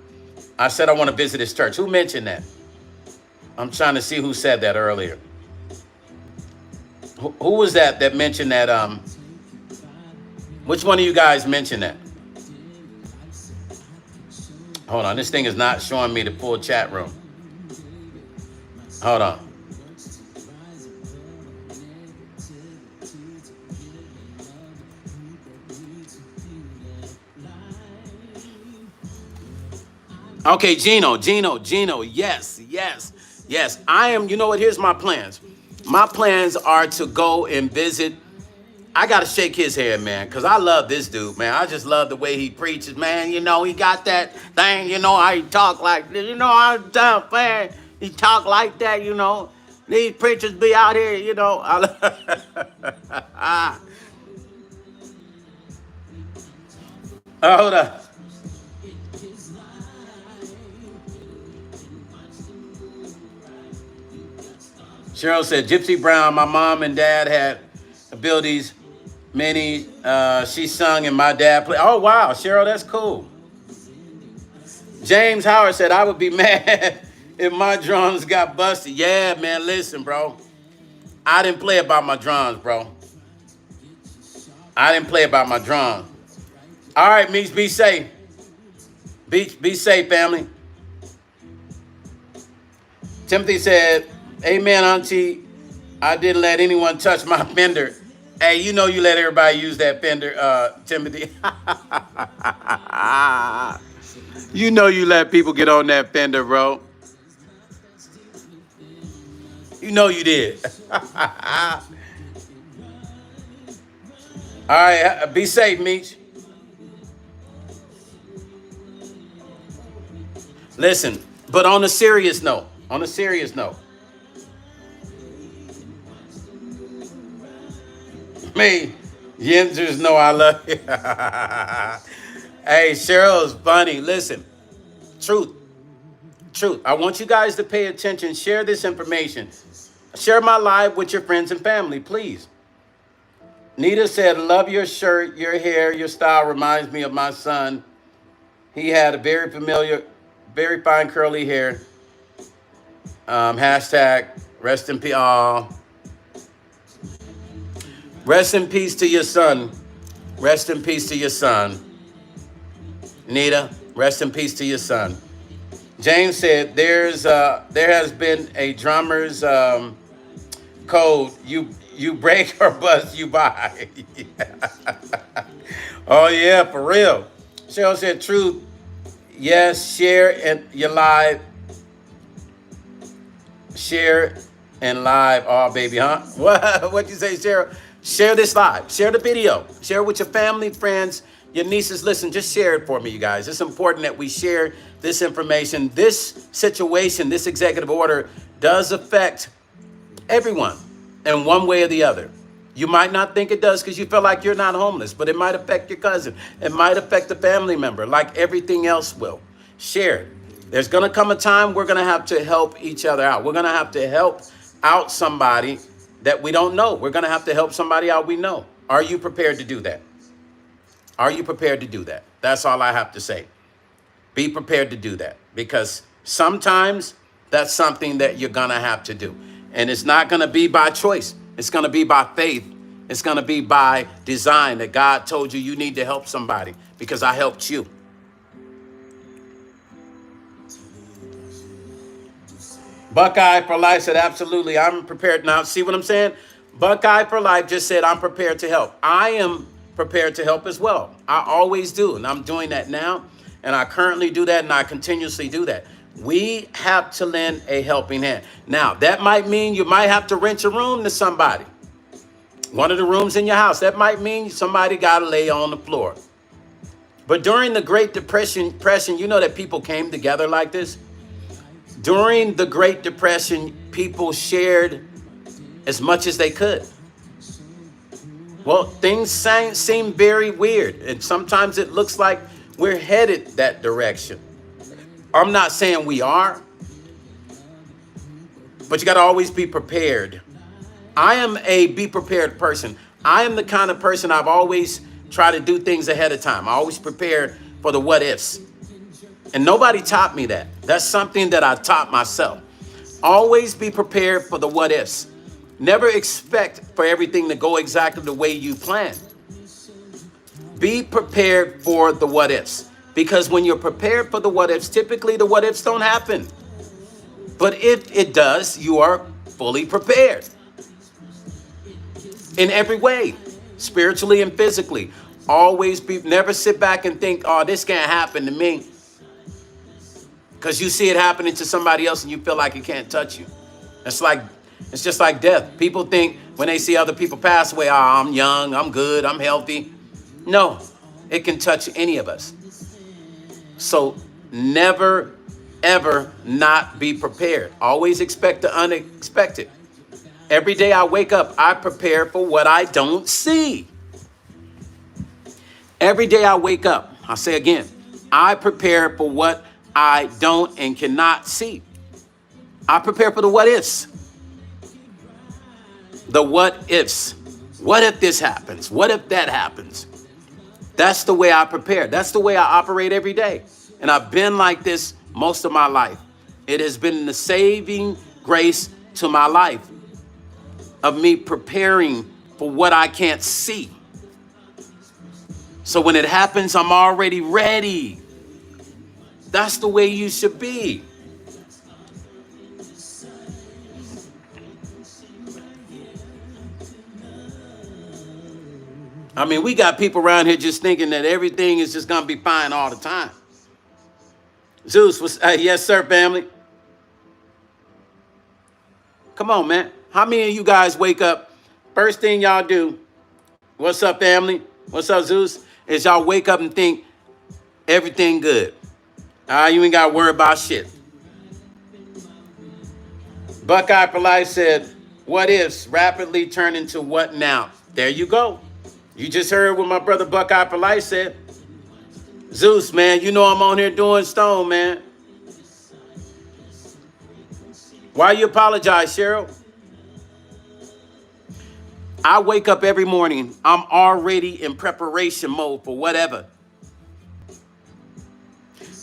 I said I want to visit his church. Who mentioned that? I'm trying to see who said that earlier. Who was that mentioned that? Which one of you guys mentioned that? Hold on, this thing is not showing me the full chat room. Hold on. Okay, Gino, yes. I am, you know what, here's my plans. My plans are to go and visit. I got to shake his hand, man, because I love this dude, man. I just love the way he preaches, man. You know, he got that thing, you know, how he talk like this. You know, I'm tough, man. He talk like that, you know. These preachers be out here, you know. Hold up. Cheryl said, Gypsy Brown, my mom and dad had abilities Minnie, she sung and my dad played. Oh, wow, Cheryl, that's cool. James Howard said, I would be mad if my drums got busted. Yeah, man, listen, bro. I didn't play about my drums, bro. I didn't play about my drums. All right, Meeks, be safe. Be safe, family. Timothy said, amen, Auntie. I didn't let anyone touch my fender. Hey, you know you let everybody use that fender, Timothy. You know you let people get on that fender, bro. You know you did. All right, be safe, Meech. Listen, but on a serious note, me, Yinzers know I love you. Hey, Cheryl's funny. Listen, truth. I want you guys to pay attention. Share this information. Share my live with your friends and family, please. Nita said, love your shirt, your hair, your style reminds me of my son. He had a very familiar, very fine curly hair. Hashtag rest in peace. Rest in peace to your son. Rest in peace to your son. Nita, rest in peace to your son. James said, there has been a drummer's code. You break or bust, you buy. Oh, yeah, for real. Cheryl said, truth. Yes, share and your live. Share and live. Oh, baby, huh? What'd you say, Cheryl? Share this live. Share the video. Share it with your family, friends, your nieces. Listen, just share it for me, you guys. It's important that we share this information. This situation, this executive order does affect everyone in one way or the other. You might not think it does because you feel like you're not homeless, but it might affect your cousin. It might affect a family member like everything else will. Share it. There's going to come a time we're going to have to help each other out. We're going to have to help out somebody that we don't know. We're going to have to help somebody out we know. Are you prepared to do that? Are you prepared to do that? That's all I have to say. Be prepared to do that because sometimes that's something that you're going to have to do. And it's not going to be by choice. It's going to be by faith. It's going to be by design that God told you need to help somebody because I helped you. Buckeye for Life said, absolutely, I'm prepared. Now, see what I'm saying? Buckeye for Life just said, I'm prepared to help. I am prepared to help as well. I always do, and I'm doing that now, and I currently do that, and I continuously do that. We have to lend a helping hand. Now, that might mean you might have to rent a room to somebody. One of the rooms in your house. That might mean somebody got to lay on the floor. But during the Great Depression, you know that people came together like this? During the Great Depression, people shared as much as they could. Well, things seem very weird, and sometimes it looks like we're headed that direction. I'm not saying we are, but you got to always be prepared. I am a be prepared person. I am the kind of person I've always tried to do things ahead of time. I always prepare for the what ifs. And nobody taught me that. That's something that I taught myself. Always be prepared for the what ifs. Never expect for everything to go exactly the way you plan. Be prepared for the what ifs. Because when you're prepared for the what ifs, typically the what ifs don't happen. But if it does, you are fully prepared. In every way, spiritually and physically. Never sit back and think, oh, this can't happen to me. Because you see it happening to somebody else and you feel like it can't touch you. It's just like death. People think when they see other people pass away, oh, I'm young, I'm good, I'm healthy. No, it can touch any of us. So never, ever not be prepared. Always expect the unexpected. Every day I wake up, I prepare for what I don't see. Every day I wake up, I'll say again, I prepare for what I don't and cannot see. I prepare for the what ifs. The what ifs. What if this happens? What if that happens? That's the way I prepare. That's the way I operate every day. And I've been like this most of my life. It has been the saving grace to my life of me preparing for what I can't see. So when it happens, I'm already ready. That's the way you should be. I mean, we got people around here just thinking that everything is just going to be fine all the time. Zeus, yes, sir, family. Come on, man. How many of you guys wake up, first thing y'all do, what's up, family? What's up, Zeus? Is y'all wake up and think everything good. You ain't got to worry about shit. Buckeye for Life said, what ifs rapidly turn into what now? There you go. You just heard what my brother Buckeye for Life said. Zeus, man, you know I'm on here doing stone, man. Why you apologize, Cheryl? I wake up every morning. I'm already in preparation mode for whatever.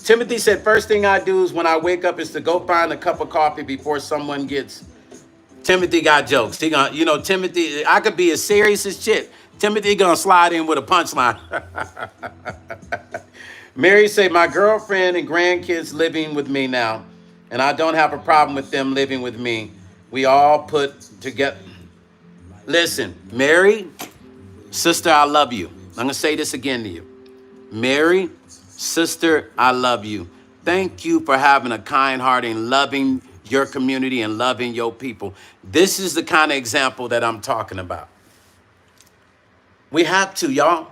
Timothy said, first thing I do is when I wake up is to go find a cup of coffee before someone gets. Timothy got jokes. He gonna, Timothy, I could be as serious as shit. Timothy gonna slide in with a punchline. Mary said, my girlfriend and grandkids living with me now, and I don't have a problem with them living with me. We all put together. Listen, Mary, sister, I love you. I'm gonna say this again to you. Mary, sister, I love you. Thank you for having a kind heart and loving your community and loving your people. This is the kind of example that I'm talking about. We have to, y'all.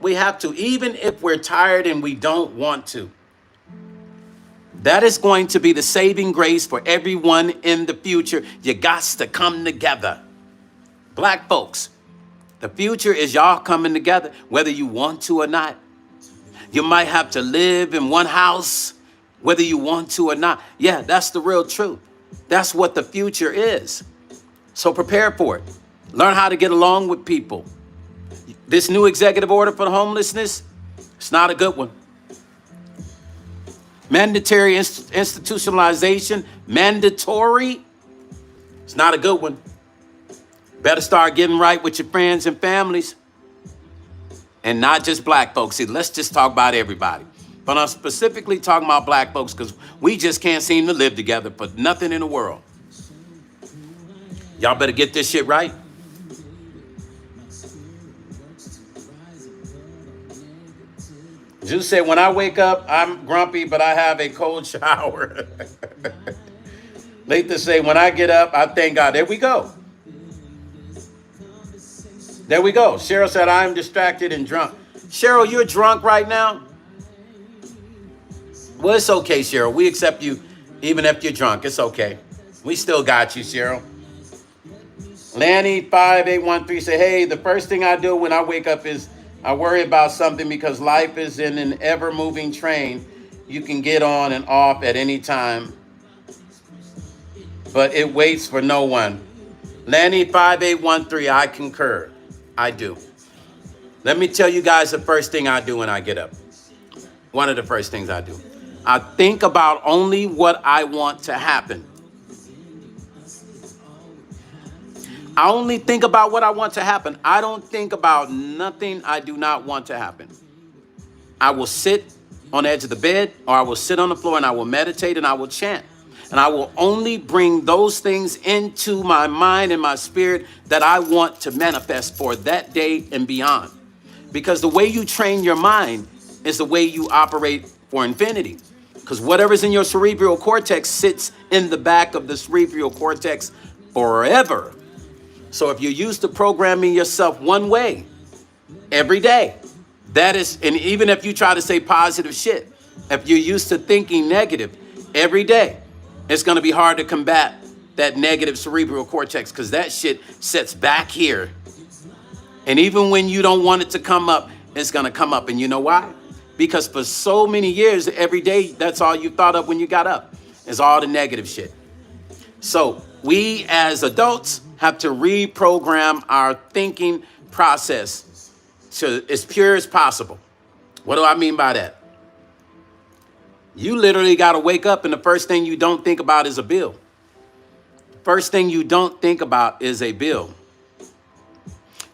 We have to, even if we're tired and we don't want to. That is going to be the saving grace for everyone in the future. You got to come together. Black folks, the future is y'all coming together, whether you want to or not. You might have to live in one house, whether you want to or not. Yeah, that's the real truth. That's what the future is. So prepare for it. Learn how to get along with people. This new executive order for homelessness, it's not a good one. Mandatory institutionalization, mandatory, it's not a good one. Better start getting right with your friends and families. And not just black folks. See, let's just talk about everybody. But I'm specifically talking about black folks because we just can't seem to live together for nothing in the world. Y'all better get this shit right. Juice said, when I wake up, I'm grumpy, but I have a cold shower. Letha say, when I get up, I thank God. There we go. There we go. Cheryl said, I'm distracted and drunk. Cheryl, you're drunk right now? Well, it's okay, Cheryl. We accept you even if you're drunk. It's okay. We still got you, Cheryl. Lanny 5813 said, hey, the first thing I do when I wake up is I worry about something because life is in an ever-moving train. You can get on and off at any time, but it waits for no one. Lanny 5813, I concur. I do. Let me tell you guys the first thing I do when I get up. One of the first things I do. I think about only what I want to happen. I only think about what I want to happen. I don't think about nothing I do not want to happen. I will sit on the edge of the bed or I will sit on the floor and I will meditate and I will chant. And I will only bring those things into my mind and my spirit that I want to manifest for that day and beyond. Because the way you train your mind is the way you operate for infinity. Because whatever's in your cerebral cortex sits in the back of the cerebral cortex forever. So if you're used to programming yourself one way every day, that is, and even if you try to say positive shit, if you're used to thinking negative every day, it's going to be hard to combat that negative cerebral cortex because that shit sits back here. And even when you don't want it to come up, it's going to come up. And you know why? Because for so many years, every day, that's all you thought of when you got up is all the negative shit. So we as adults have to reprogram our thinking process to as pure as possible. What do I mean by that? You literally got to wake up and the first thing you don't think about is a bill. First thing you don't think about is a bill.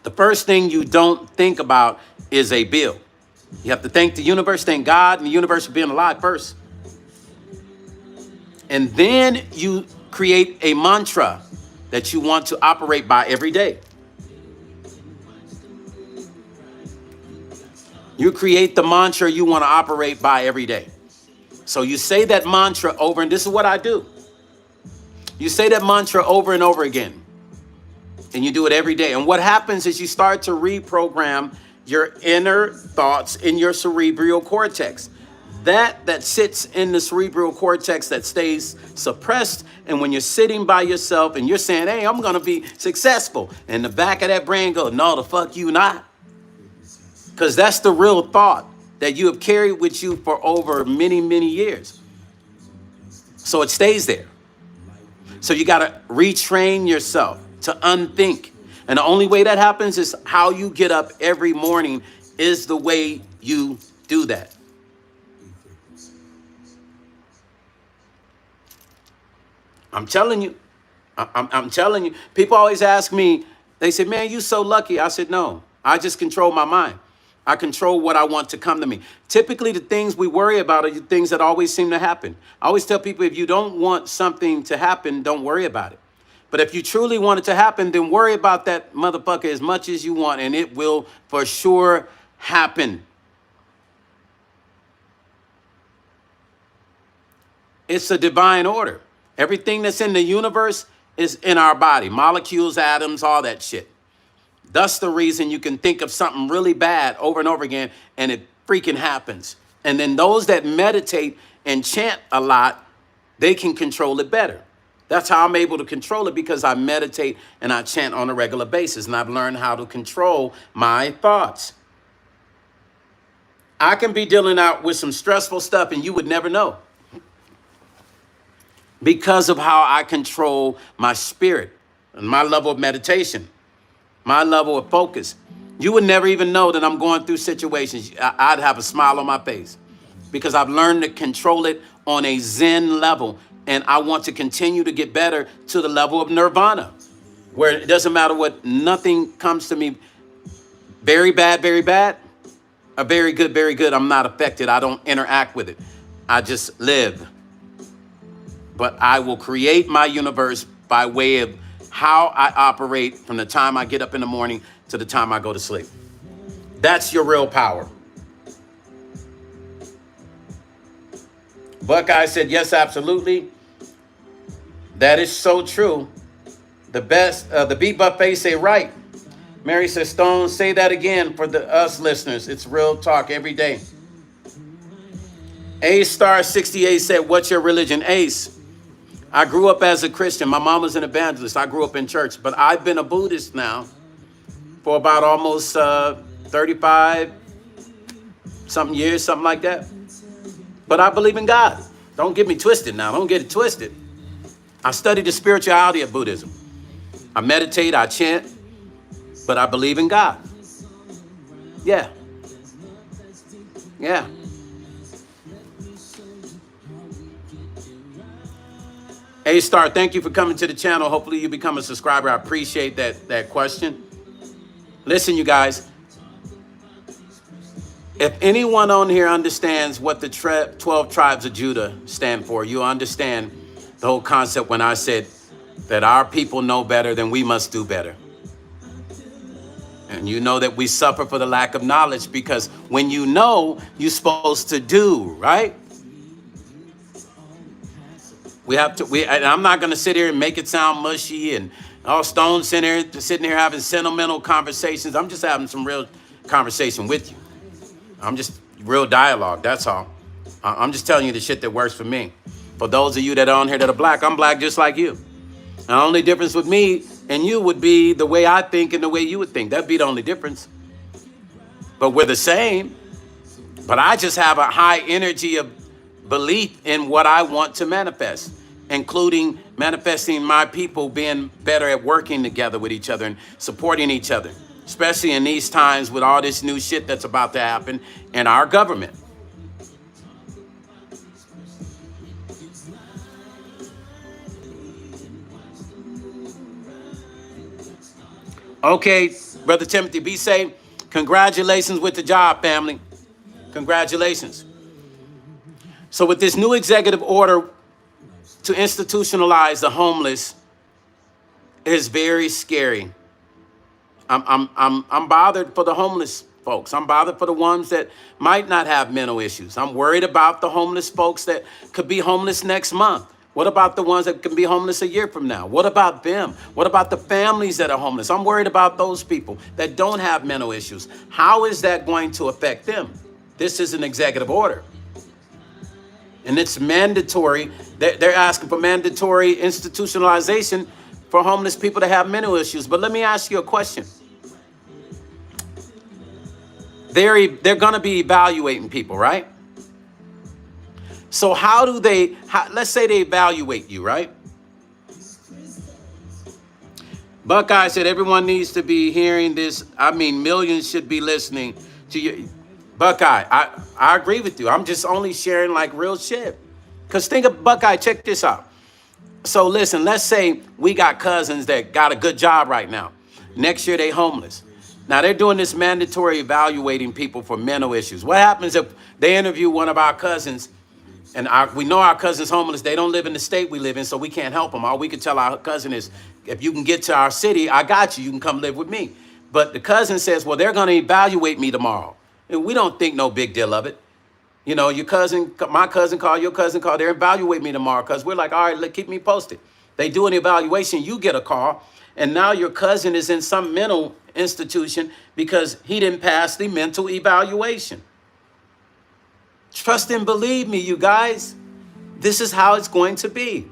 The first thing you don't think about is a bill. You have to thank the universe, thank God and the universe for being alive first. And then you create a mantra that you want to operate by every day. You create the mantra you want to operate by every day. So you say that mantra over, and this is what I do. You say that mantra over and over again, and you do it every day. And what happens is you start to reprogram your inner thoughts in your cerebral cortex. That sits in the cerebral cortex that stays suppressed. And when you're sitting by yourself and you're saying, hey, I'm going to be successful, and the back of that brain goes, no, the fuck you not. Because that's the real thought that you have carried with you for over many, many years. So it stays there. So you got to retrain yourself to unthink. And the only way that happens is how you get up every morning is the way you do that. I'm telling you. I'm telling you. People always ask me, they say, man, you so lucky. I said, no, I just control my mind. I control what I want to come to me. Typically, the things we worry about are the things that always seem to happen. I always tell people, if you don't want something to happen, don't worry about it. But if you truly want it to happen, then worry about that motherfucker as much as you want, and it will for sure happen. It's a divine order. Everything that's in the universe is in our body. Molecules, atoms, all that shit. That's the reason you can think of something really bad over and over again, and it freaking happens. And then those that meditate and chant a lot, they can control it better. That's how I'm able to control it, because I meditate and I chant on a regular basis, and I've learned how to control my thoughts. I can be dealing out with some stressful stuff and you would never know, because of how I control my spirit and my level of meditation, my level of focus. You would never even know that I'm going through situations. I'd have a smile on my face because I've learned to control it on a Zen level. And I want to continue to get better to the level of nirvana, where it doesn't matter what, nothing comes to me very bad, or very good. I'm not affected. I don't interact with it. I just live. But I will create my universe by way of how I operate from the time I get up in the morning to the time I go to sleep. That's your real power. Buckeye said, yes, absolutely. That is so true. The beat buffet say right. Mary says, Stone, say that again for us listeners. It's real talk every day. A-Star68 said, what's your religion? Ace, I grew up as a Christian. My mom was an evangelist. I grew up in church, but I've been a Buddhist now for about almost 35 something years, something like that. But I believe in God. Don't get me twisted now. Don't get it twisted. I study the spirituality of Buddhism. I meditate, I chant, but I believe in God. Yeah. Yeah. A-Star, thank you for coming to the channel. Hopefully you become a subscriber. I appreciate that question. Listen, you guys. If anyone on here understands what the 12 tribes of Judah stand for, you understand the whole concept when I said that our people know better than we must do better. And you know that we suffer for the lack of knowledge, because when you know, you're supposed to do, right? We have to, and I'm not going to sit here and make it sound mushy and all Stone sitting here having sentimental conversations. I'm just having some real conversation with you. I'm just real dialogue. That's all. I'm just telling you the shit that works for me. For those of you that are on here that are black, I'm black just like you. The only difference with me and you would be the way I think and the way you would think. That'd be the only difference. But we're the same. But I just have a high energy of belief in what I want to manifest. including manifesting my people being better at working together with each other and supporting each other, especially in these times with all this new shit that's about to happen in our government. Okay, Brother Timothy, be safe. Congratulations with the job, family. Congratulations. So with this new executive order to institutionalize the homeless is very scary. I'm bothered for the homeless folks. I'm bothered for the ones that might not have mental issues. I'm worried about the homeless folks that could be homeless next month. What about the ones that can be homeless a year from now? What about them? What about the families that are homeless? I'm worried about those people that don't have mental issues. How is that going to affect them? This is an executive order. And it's mandatory. They're asking for mandatory institutionalization for homeless people that have mental issues. But let me ask you a question. They're going to be evaluating people, right? So how do they, let's say they evaluate you, right? Buckeye said everyone needs to be hearing this. I mean, millions should be listening to you. Buckeye, I agree with you. I'm just only sharing like real shit. Because think of Buckeye, check this out. So listen, let's say we got cousins that got a good job right now. Next year they homeless. Now they're doing this mandatory evaluating people for mental issues. What happens if they interview one of our cousins and we know our cousin's homeless? They don't live in the state we live in, so we can't help them. All we can tell our cousin is, if you can get to our city, I got you. You can come live with me. But the cousin says, well, they're going to evaluate me tomorrow. And we don't think no big deal of it. You know, your cousin, my cousin called, your cousin called, they're evaluate me tomorrow, because we're like, all right, keep me posted. They do an evaluation, you get a call, and now your cousin is in some mental institution because he didn't pass the mental evaluation. Trust and believe me, you guys, this is how it's going to be.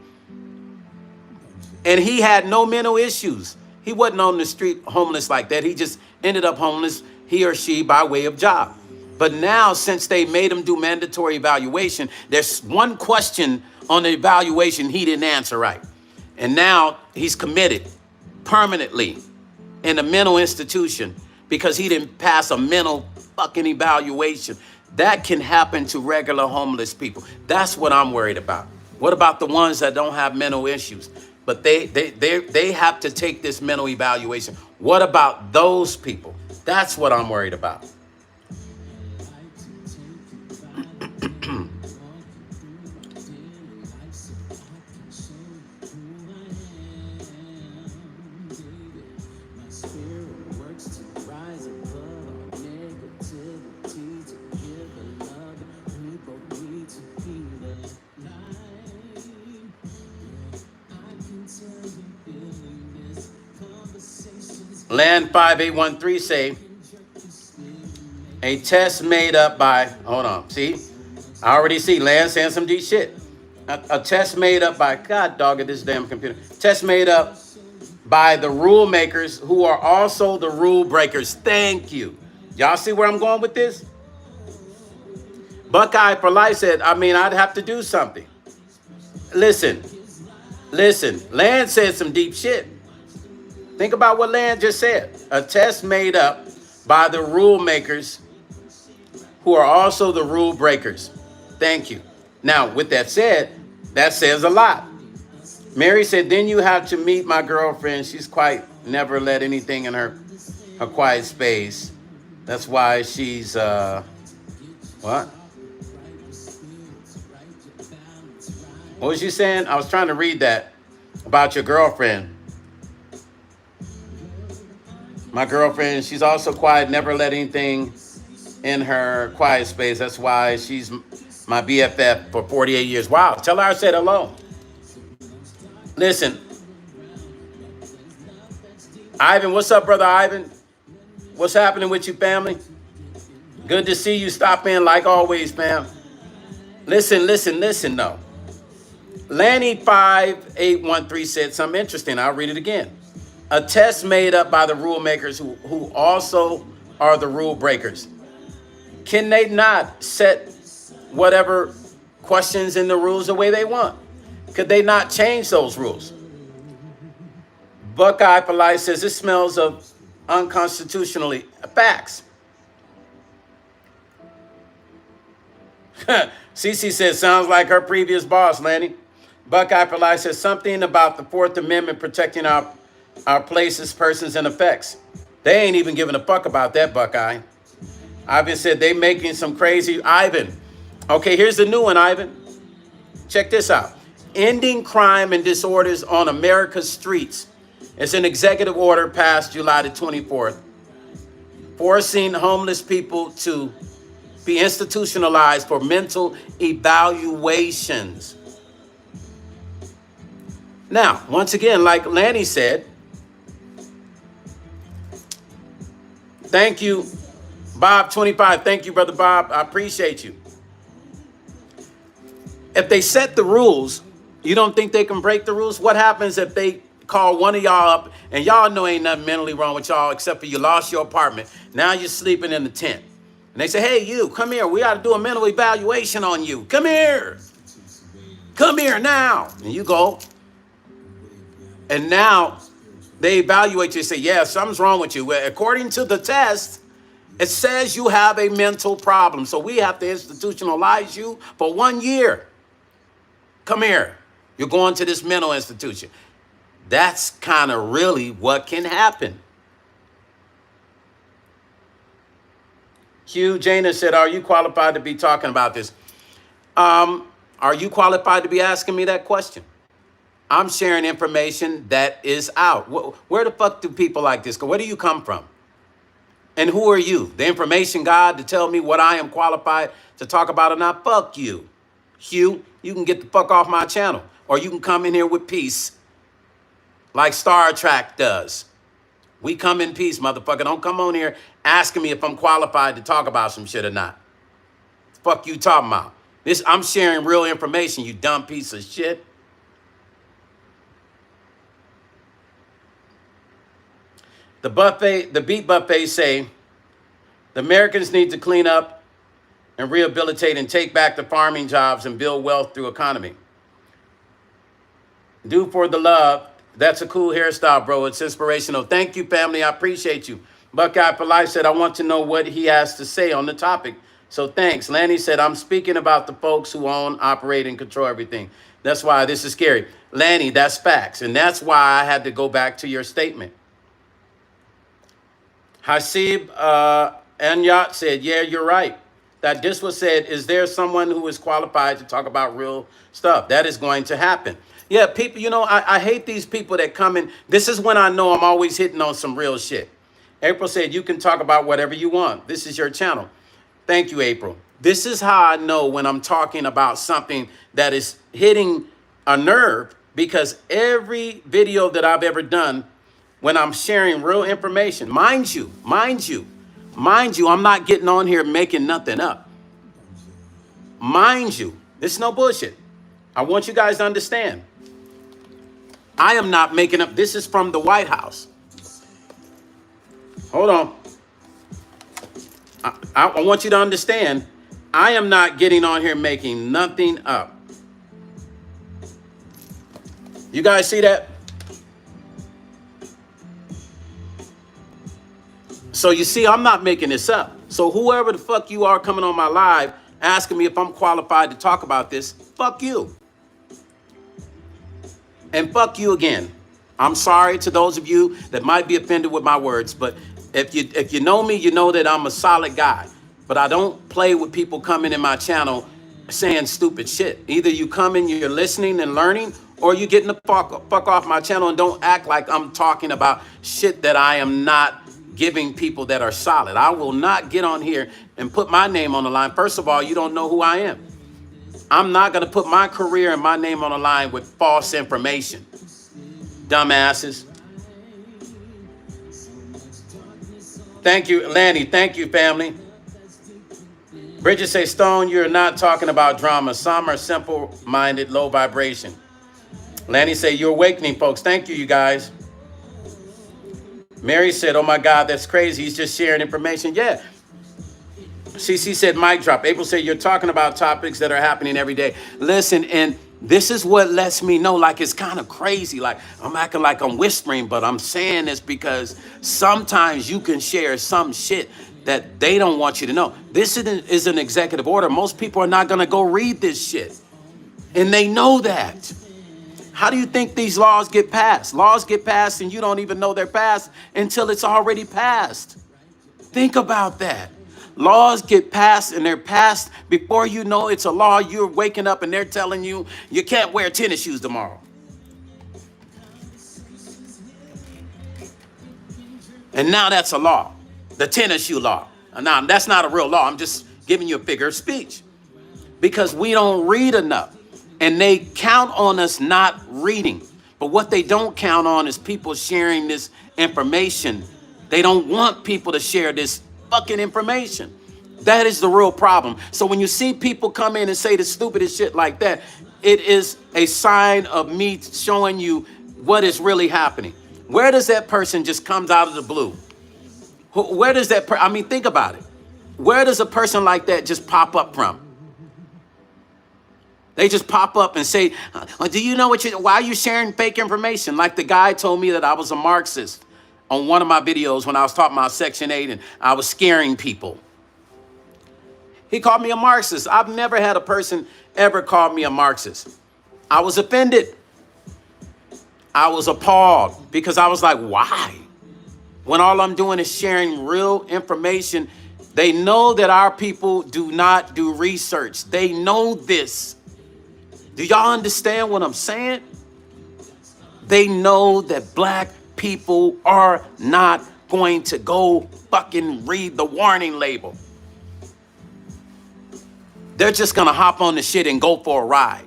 And he had no mental issues. He wasn't on the street homeless like that. He just ended up homeless, he or she, by way of job. But now, since they made him do mandatory evaluation, there's one question on the evaluation he didn't answer right. And now he's committed permanently in a mental institution because he didn't pass a mental fucking evaluation. That can happen to regular homeless people. That's what I'm worried about. What about the ones that don't have mental issues, but they have to take this mental evaluation? What about those people? That's what I'm worried about. Land 5813 say, a test made up by, hold on, see? I already see Land saying some deep shit. A test made up by, God dog it, this damn computer. Test made up by the rule makers who are also the rule breakers. Thank you. Y'all see where I'm going with this? Buckeye for Life said, I mean, I'd have to do something. Listen, Land said some deep shit. Think about what Land just said. A test made up by the rule makers who are also the rule breakers. Thank you. Now, with that said, that says a lot. Mary said, then you have to meet my girlfriend. She's quite never let anything in her quiet space. That's why she's, what? What was you saying? I was trying to read that about your girlfriend. My girlfriend, she's also quiet, never let anything in her quiet space. That's why she's my BFF for 48 years. Wow, tell her I said hello. Listen, Ivan, what's up, brother Ivan? What's happening with you, family? Good to see you stop in like always, fam. Listen, though. Lanny 5813 said something interesting. I'll read it again. A test made up by the rule makers who also are the rule breakers. Can they not set whatever questions in the rules the way they want? Could they not change those rules? Buckeye Polite says it smells of unconstitutionally facts. Cece says sounds like her previous boss, Lanny. Buckeye Polite says something about the Fourth Amendment protecting our places, persons, and effects. They ain't even giving a fuck about that, Buckeye. Ivan said they making some crazy. Ivan. Okay, here's the new one, Ivan. Check this out. Ending crime and disorders on America's streets. It's an executive order passed July the 24th, forcing homeless people to be institutionalized for mental evaluations. Now, once again, like Lanny said, thank you, Bob25. Thank you, Brother Bob. I appreciate you. If they set the rules, you don't think they can break the rules? What happens if they call one of y'all up and y'all know ain't nothing mentally wrong with y'all except for you lost your apartment. Now you're sleeping in the tent. And they say, hey, you, come here. We got to do a mental evaluation on you. Come here. Come here now. And you go. And now they evaluate you and say, yeah, something's wrong with you. Well, according to the test, it says you have a mental problem. So we have to institutionalize you for 1 year. Come here. You're going to this mental institution. That's kind of really what can happen. Hugh Jana said, are you qualified to be talking about this? Are you qualified to be asking me that question? I'm sharing information that is out. Where the fuck do people like this go? Where do you come from? And who are you? The information God to tell me what I am qualified to talk about or not? Fuck you. Hugh, you can get the fuck off my channel. Or you can come in here with peace like Star Trek does. We come in peace, motherfucker. Don't come on here asking me if I'm qualified to talk about some shit or not. Fuck you talking about? I'm sharing real information, you dumb piece of shit. The beat buffet say the Americans need to clean up and rehabilitate and take back the farming jobs and build wealth through economy. Do for the love. That's a cool hairstyle, bro. It's inspirational. Thank you, family. I appreciate you. Buckeye for Life said, I want to know what he has to say on the topic. So thanks. Lanny said, I'm speaking about the folks who own, operate, and control everything. That's why this is scary. Lanny, that's facts. And that's why I had to go back to your statement. Hasib Anyat said, yeah, you're right. That this was said, is there someone who is qualified to talk about real stuff? That is going to happen. Yeah, people, you know, I hate these people that come in. This is when I know I'm always hitting on some real shit. April said, you can talk about whatever you want. This is your channel. Thank you, April. This is how I know when I'm talking about something that is hitting a nerve, because every video that I've ever done, when I'm sharing real information, mind you, I'm not getting on here making nothing up. Mind you, this is no bullshit. I want you guys to understand. I am not making up. This is from the White House. Hold on. I want you to understand. I am not getting on here making nothing up. You guys see that? So you see, I'm not making this up. So whoever the fuck you are coming on my live asking me if I'm qualified to talk about this, fuck you. And fuck you again. I'm sorry to those of you that might be offended with my words, but if you know me, you know that I'm a solid guy. But I don't play with people coming in my channel saying stupid shit. Either you come in, you're listening and learning, or you getting the fuck off my channel and don't act like I'm talking about shit that I am not giving people that are solid. I will not get on here and put my name on the line. First of all, you don't know who I am. I'm not going to put my career and my name on the line with false information. Dumbasses. Thank you, Lanny. Thank you, family. Bridget say, Stone, you're not talking about drama. Some are simple-minded, low vibration. Lanny say, you're awakening, folks. Thank you, you guys. Mary said, oh, my God, that's crazy. He's just sharing information. Yeah. CC said, mic drop. April said, you're talking about topics that are happening every day. Listen, and This is what lets me know, like, it's kind of crazy. Like, I'm acting like I'm whispering, but I'm saying this because sometimes you can share some shit that they don't want you to know. This is an executive order. Most people are not going to go read this shit. And they know that. How do you think these laws get passed? Laws get passed and you don't even know they're passed until it's already passed. Think about that. Laws get passed and they're passed before you know it's a law. You're waking up and they're telling you you can't wear tennis shoes tomorrow. And now that's a law, the tennis shoe law. Now that's not a real law. I'm just giving you a figure of speech because we don't read enough and they count on us not reading. But what they don't count on is people sharing this information. They don't want people to share this fucking information. That is the real problem. So when you see people come in and say the stupidest shit like that, it is a sign of me showing you what is really happening. Where does that person just comes out of the blue? Where does that, I mean, think about it. Where does a person like that just pop up from? They just pop up and say, do you know why are you sharing fake information? Like the guy told me that I was a Marxist on one of my videos when I was talking about Section 8 and I was scaring people. He called me a Marxist. I've never had a person ever call me a Marxist. I was offended. I was appalled because I was like, why? When all I'm doing is sharing real information. They know that our people do not do research. They know this. Do y'all understand what I'm saying? They know that black people are not going to go fucking read the warning label. They're just gonna hop on the shit and go for a ride.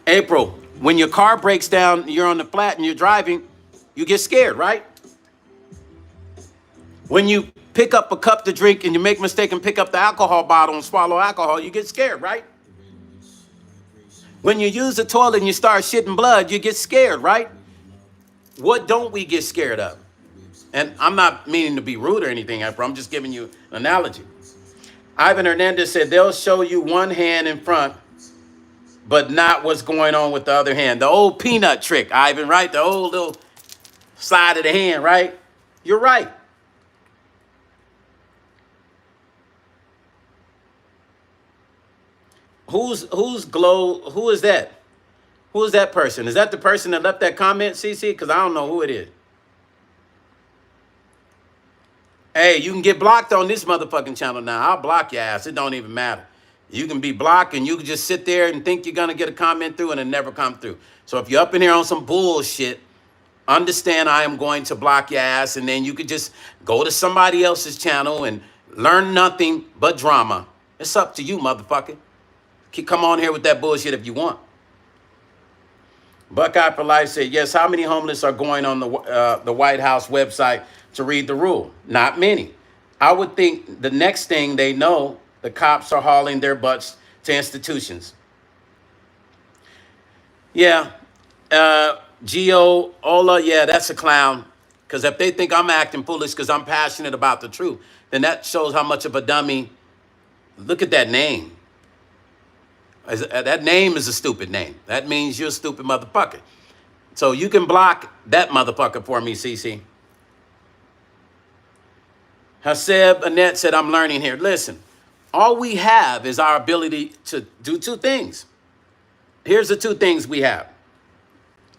April, when your car breaks down, you're on the flat and you're driving, you get scared, right? When you pick up a cup to drink and you make a mistake and pick up the alcohol bottle and swallow alcohol, you get scared, right? When you use the toilet and you start shitting blood, you get scared, right? What don't we get scared of? And I'm not meaning to be rude or anything, April. I'm just giving you an analogy. Ivan Hernandez said they'll show you one hand in front, but not what's going on with the other hand. The old peanut trick, Ivan, right? The old little side of the hand, right? You're right. Who's glow? Who is that? Who is that person? Is that the person that left that comment, CC? Because I don't know who it is. Hey, you can get blocked on this motherfucking channel now. I'll block your ass. It don't even matter. You can be blocked and you can just sit there and think you're going to get a comment through and it never come through. So if you're up in here on some bullshit, understand I am going to block your ass and then you could just go to somebody else's channel and learn nothing but drama. It's up to you, motherfucker. Come on here with that bullshit if you want. Buckeye for Life said, yes, how many homeless are going on the White House website to read the rule? Not many. I would think the next thing they know, the cops are hauling their butts to institutions. Yeah. Gio, Ola, yeah, that's a clown. Because if they think I'm acting foolish because I'm passionate about the truth, then that shows how much of a dummy. Look at that name. That name is a stupid name. That means you're a stupid motherfucker. So you can block that motherfucker for me, CC. Haseb Annette said, I'm learning here. Listen, all we have is our ability to do two things. Here's the two things we have.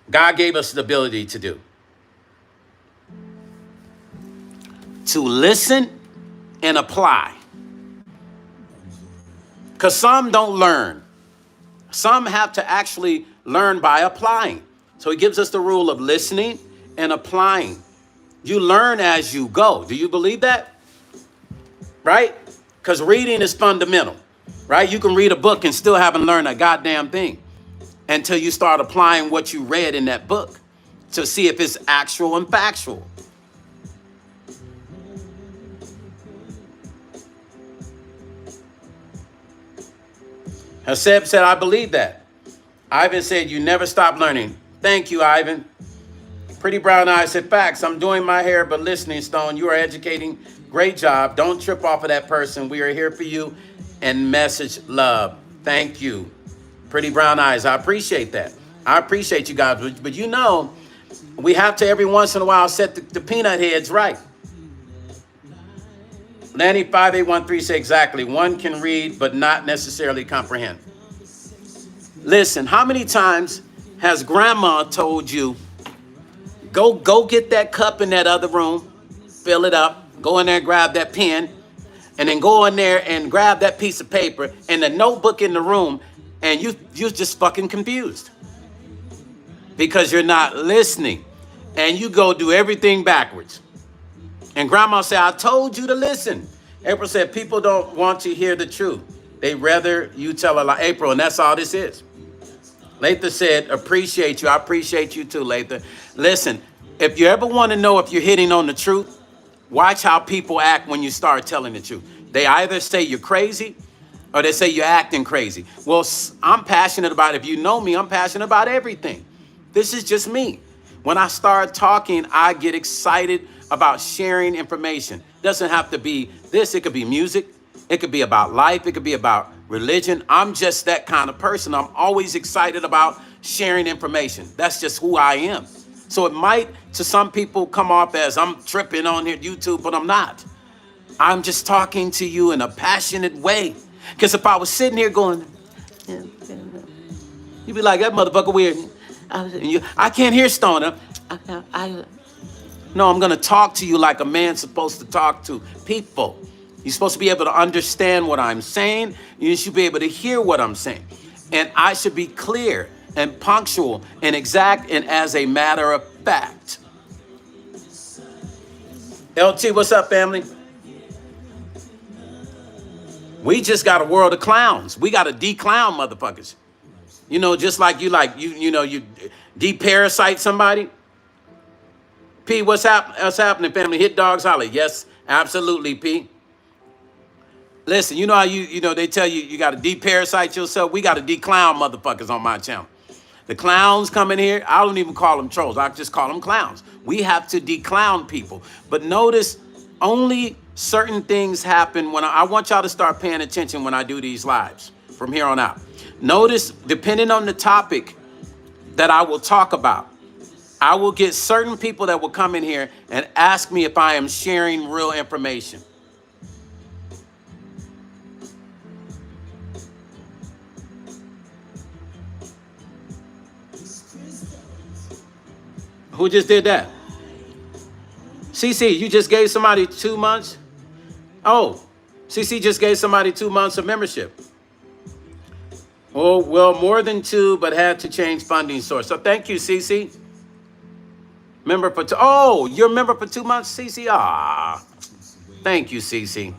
God gave us the ability to do. To listen and apply. Because some don't learn. Some have to actually learn by applying. So he gives us the rule of listening and applying. You learn as you go. Do you believe that? Right? Because reading is fundamental. Right? You can read a book and still haven't learned a goddamn thing until you start applying what you read in that book to see if it's actual and factual. Haseb said, I believe that. Ivan said, you never stop learning. Thank you, Ivan. Pretty Brown Eyes said, facts. I'm doing my hair, but listening, Stone, you are educating Great job. Don't trip off of that person. We are here for you. And message love. Thank you. Pretty brown eyes. I appreciate that. I appreciate you guys. But you know, we have to every once in a while set the peanut heads right. Lanny 5813 say exactly. One can read but not necessarily comprehend. Listen, how many times has grandma told you, go get that cup in that other room, fill it up, go in there and grab that pen, and then go in there and grab that piece of paper and the notebook in the room, and you're just fucking confused because you're not listening, and you go do everything backwards. And grandma said, I told you to listen. April said, people don't want to hear the truth. They rather you tell a lie. April, and that's all this is. Latha said, appreciate you. I appreciate you too, Latha. Listen, if you ever want to know if you're hitting on the truth, watch how people act when you start telling the truth. They either say you're crazy or they say you're acting crazy. Well, I'm passionate about, if you know me, I'm passionate about everything. This is just me. When I start talking, I get excited about sharing information. It doesn't have to be this. It could be music. It could be about life. It could be about religion. I'm just that kind of person. I'm always excited about sharing information. That's just who I am. So it might, to some people, come off as I'm tripping on here YouTube, but I'm not. I'm just talking to you in a passionate way. Because if I was sitting here going, you'd be like, that motherfucker weird. I can't hear Stoner. No, I'm going to talk to you like a man's supposed to talk to people. You're supposed to be able to understand what I'm saying. You should be able to hear what I'm saying. And I should be clear and punctual and exact and as a matter of fact. LT, what's up, family? We just got a world of clowns. We got to de-clown motherfuckers. You know, just like you de-parasite somebody. P, what's happening, family? Hit dogs holler. Yes, absolutely, P. Listen, you know how they tell you you got to de-parasite yourself? We got to de-clown motherfuckers on my channel. The clowns come in here. I don't even call them trolls. I just call them clowns. We have to de-clown people. But notice, only certain things happen when I want y'all to start paying attention when I do these lives from here on out. Notice, depending on the topic that I will talk about, I will get certain people that will come in here and ask me if I am sharing real information. Who just did that? CC, you just gave somebody 2 months? Oh, CC just gave somebody 2 months of membership. Oh, well, more than 2, but had to change funding source. So thank you, CC. Member for oh, you're a member for 2 months, CC? Ah, thank you, CC.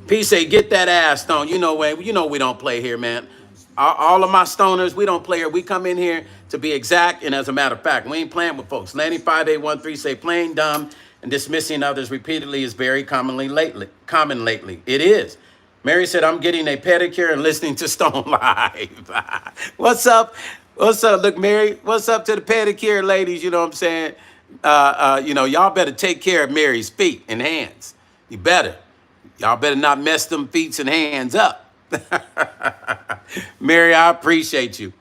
P say, get that ass stone. You know we don't play here, man. All of my stoners, we don't play here. We come in here to be exact, and as a matter of fact, we ain't playing with folks. Lanny 5813 say, playing dumb and dismissing others repeatedly is very common lately. It is. Mary said, I'm getting a pedicure and listening to Stone Live. What's up? What's up? Look, Mary, what's up to the pedicure ladies? You know what I'm saying? Y'all better take care of Mary's feet and hands. You better. Y'all better not mess them feet and hands up. Mary, I appreciate you.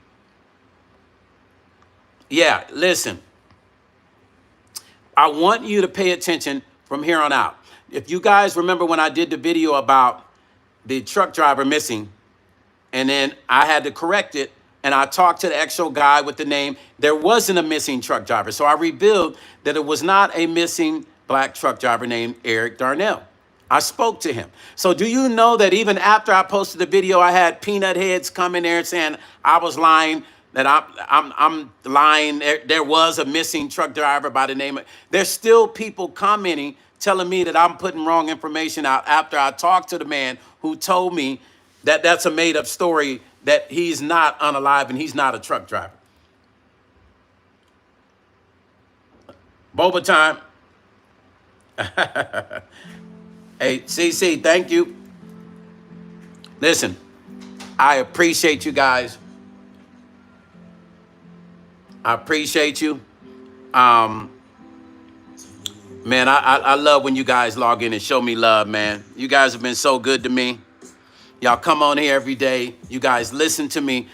Yeah, listen. I want you to pay attention from here on out. If you guys remember when I did the video about the truck driver missing, and then I had to correct it, and I talked to the actual guy with the name. There wasn't a missing truck driver. So I revealed that it was not a missing black truck driver named Eric Darnell. I spoke to him. So do you know that even after I posted the video, I had peanut heads come in there saying I was lying, that I'm lying. There was a missing truck driver by the name of, there's still people commenting, telling me that I'm putting wrong information out after I talked to the man who told me that that's a made up story, that he's not unalive and he's not a truck driver. Boba time. Hey, CC, thank you. Listen, I appreciate you guys. I appreciate you. Man, I love when you guys log in and show me love, man. You guys have been so good to me. Y'all come on here every day. You guys listen to me,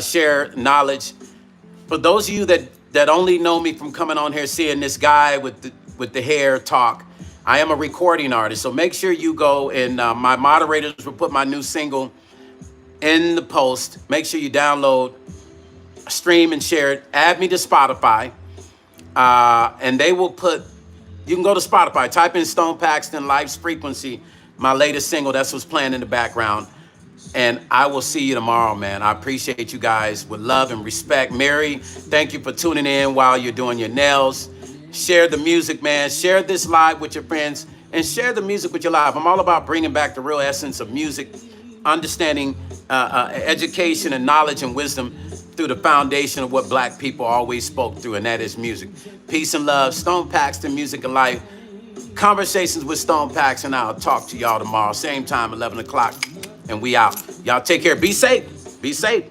share knowledge. For those of you that only know me from coming on here, seeing this guy with the hair talk, I am a recording artist. So make sure you go and my moderators will put my new single in the post. Make sure you download, stream, and share it. Add me to Spotify, and they will put. You can go to Spotify, type in Stone Paxton Life's Frequency, my latest single. That's what's playing in the background. And I will see you tomorrow, man. I appreciate you guys with love and respect. Mary, thank you for tuning in while you're doing your nails. Share the music, man. Share this live with your friends and share the music with your live. I'm all about bringing back the real essence of music, understanding education and knowledge and wisdom through the foundation of what Black people always spoke through, and that is music. Peace and love. Stone Paxton, Music and Life. Conversations with Stone Paxton. I'll talk to y'all tomorrow. Same time, 11 o'clock. And we out. Y'all take care. Be safe. Be safe.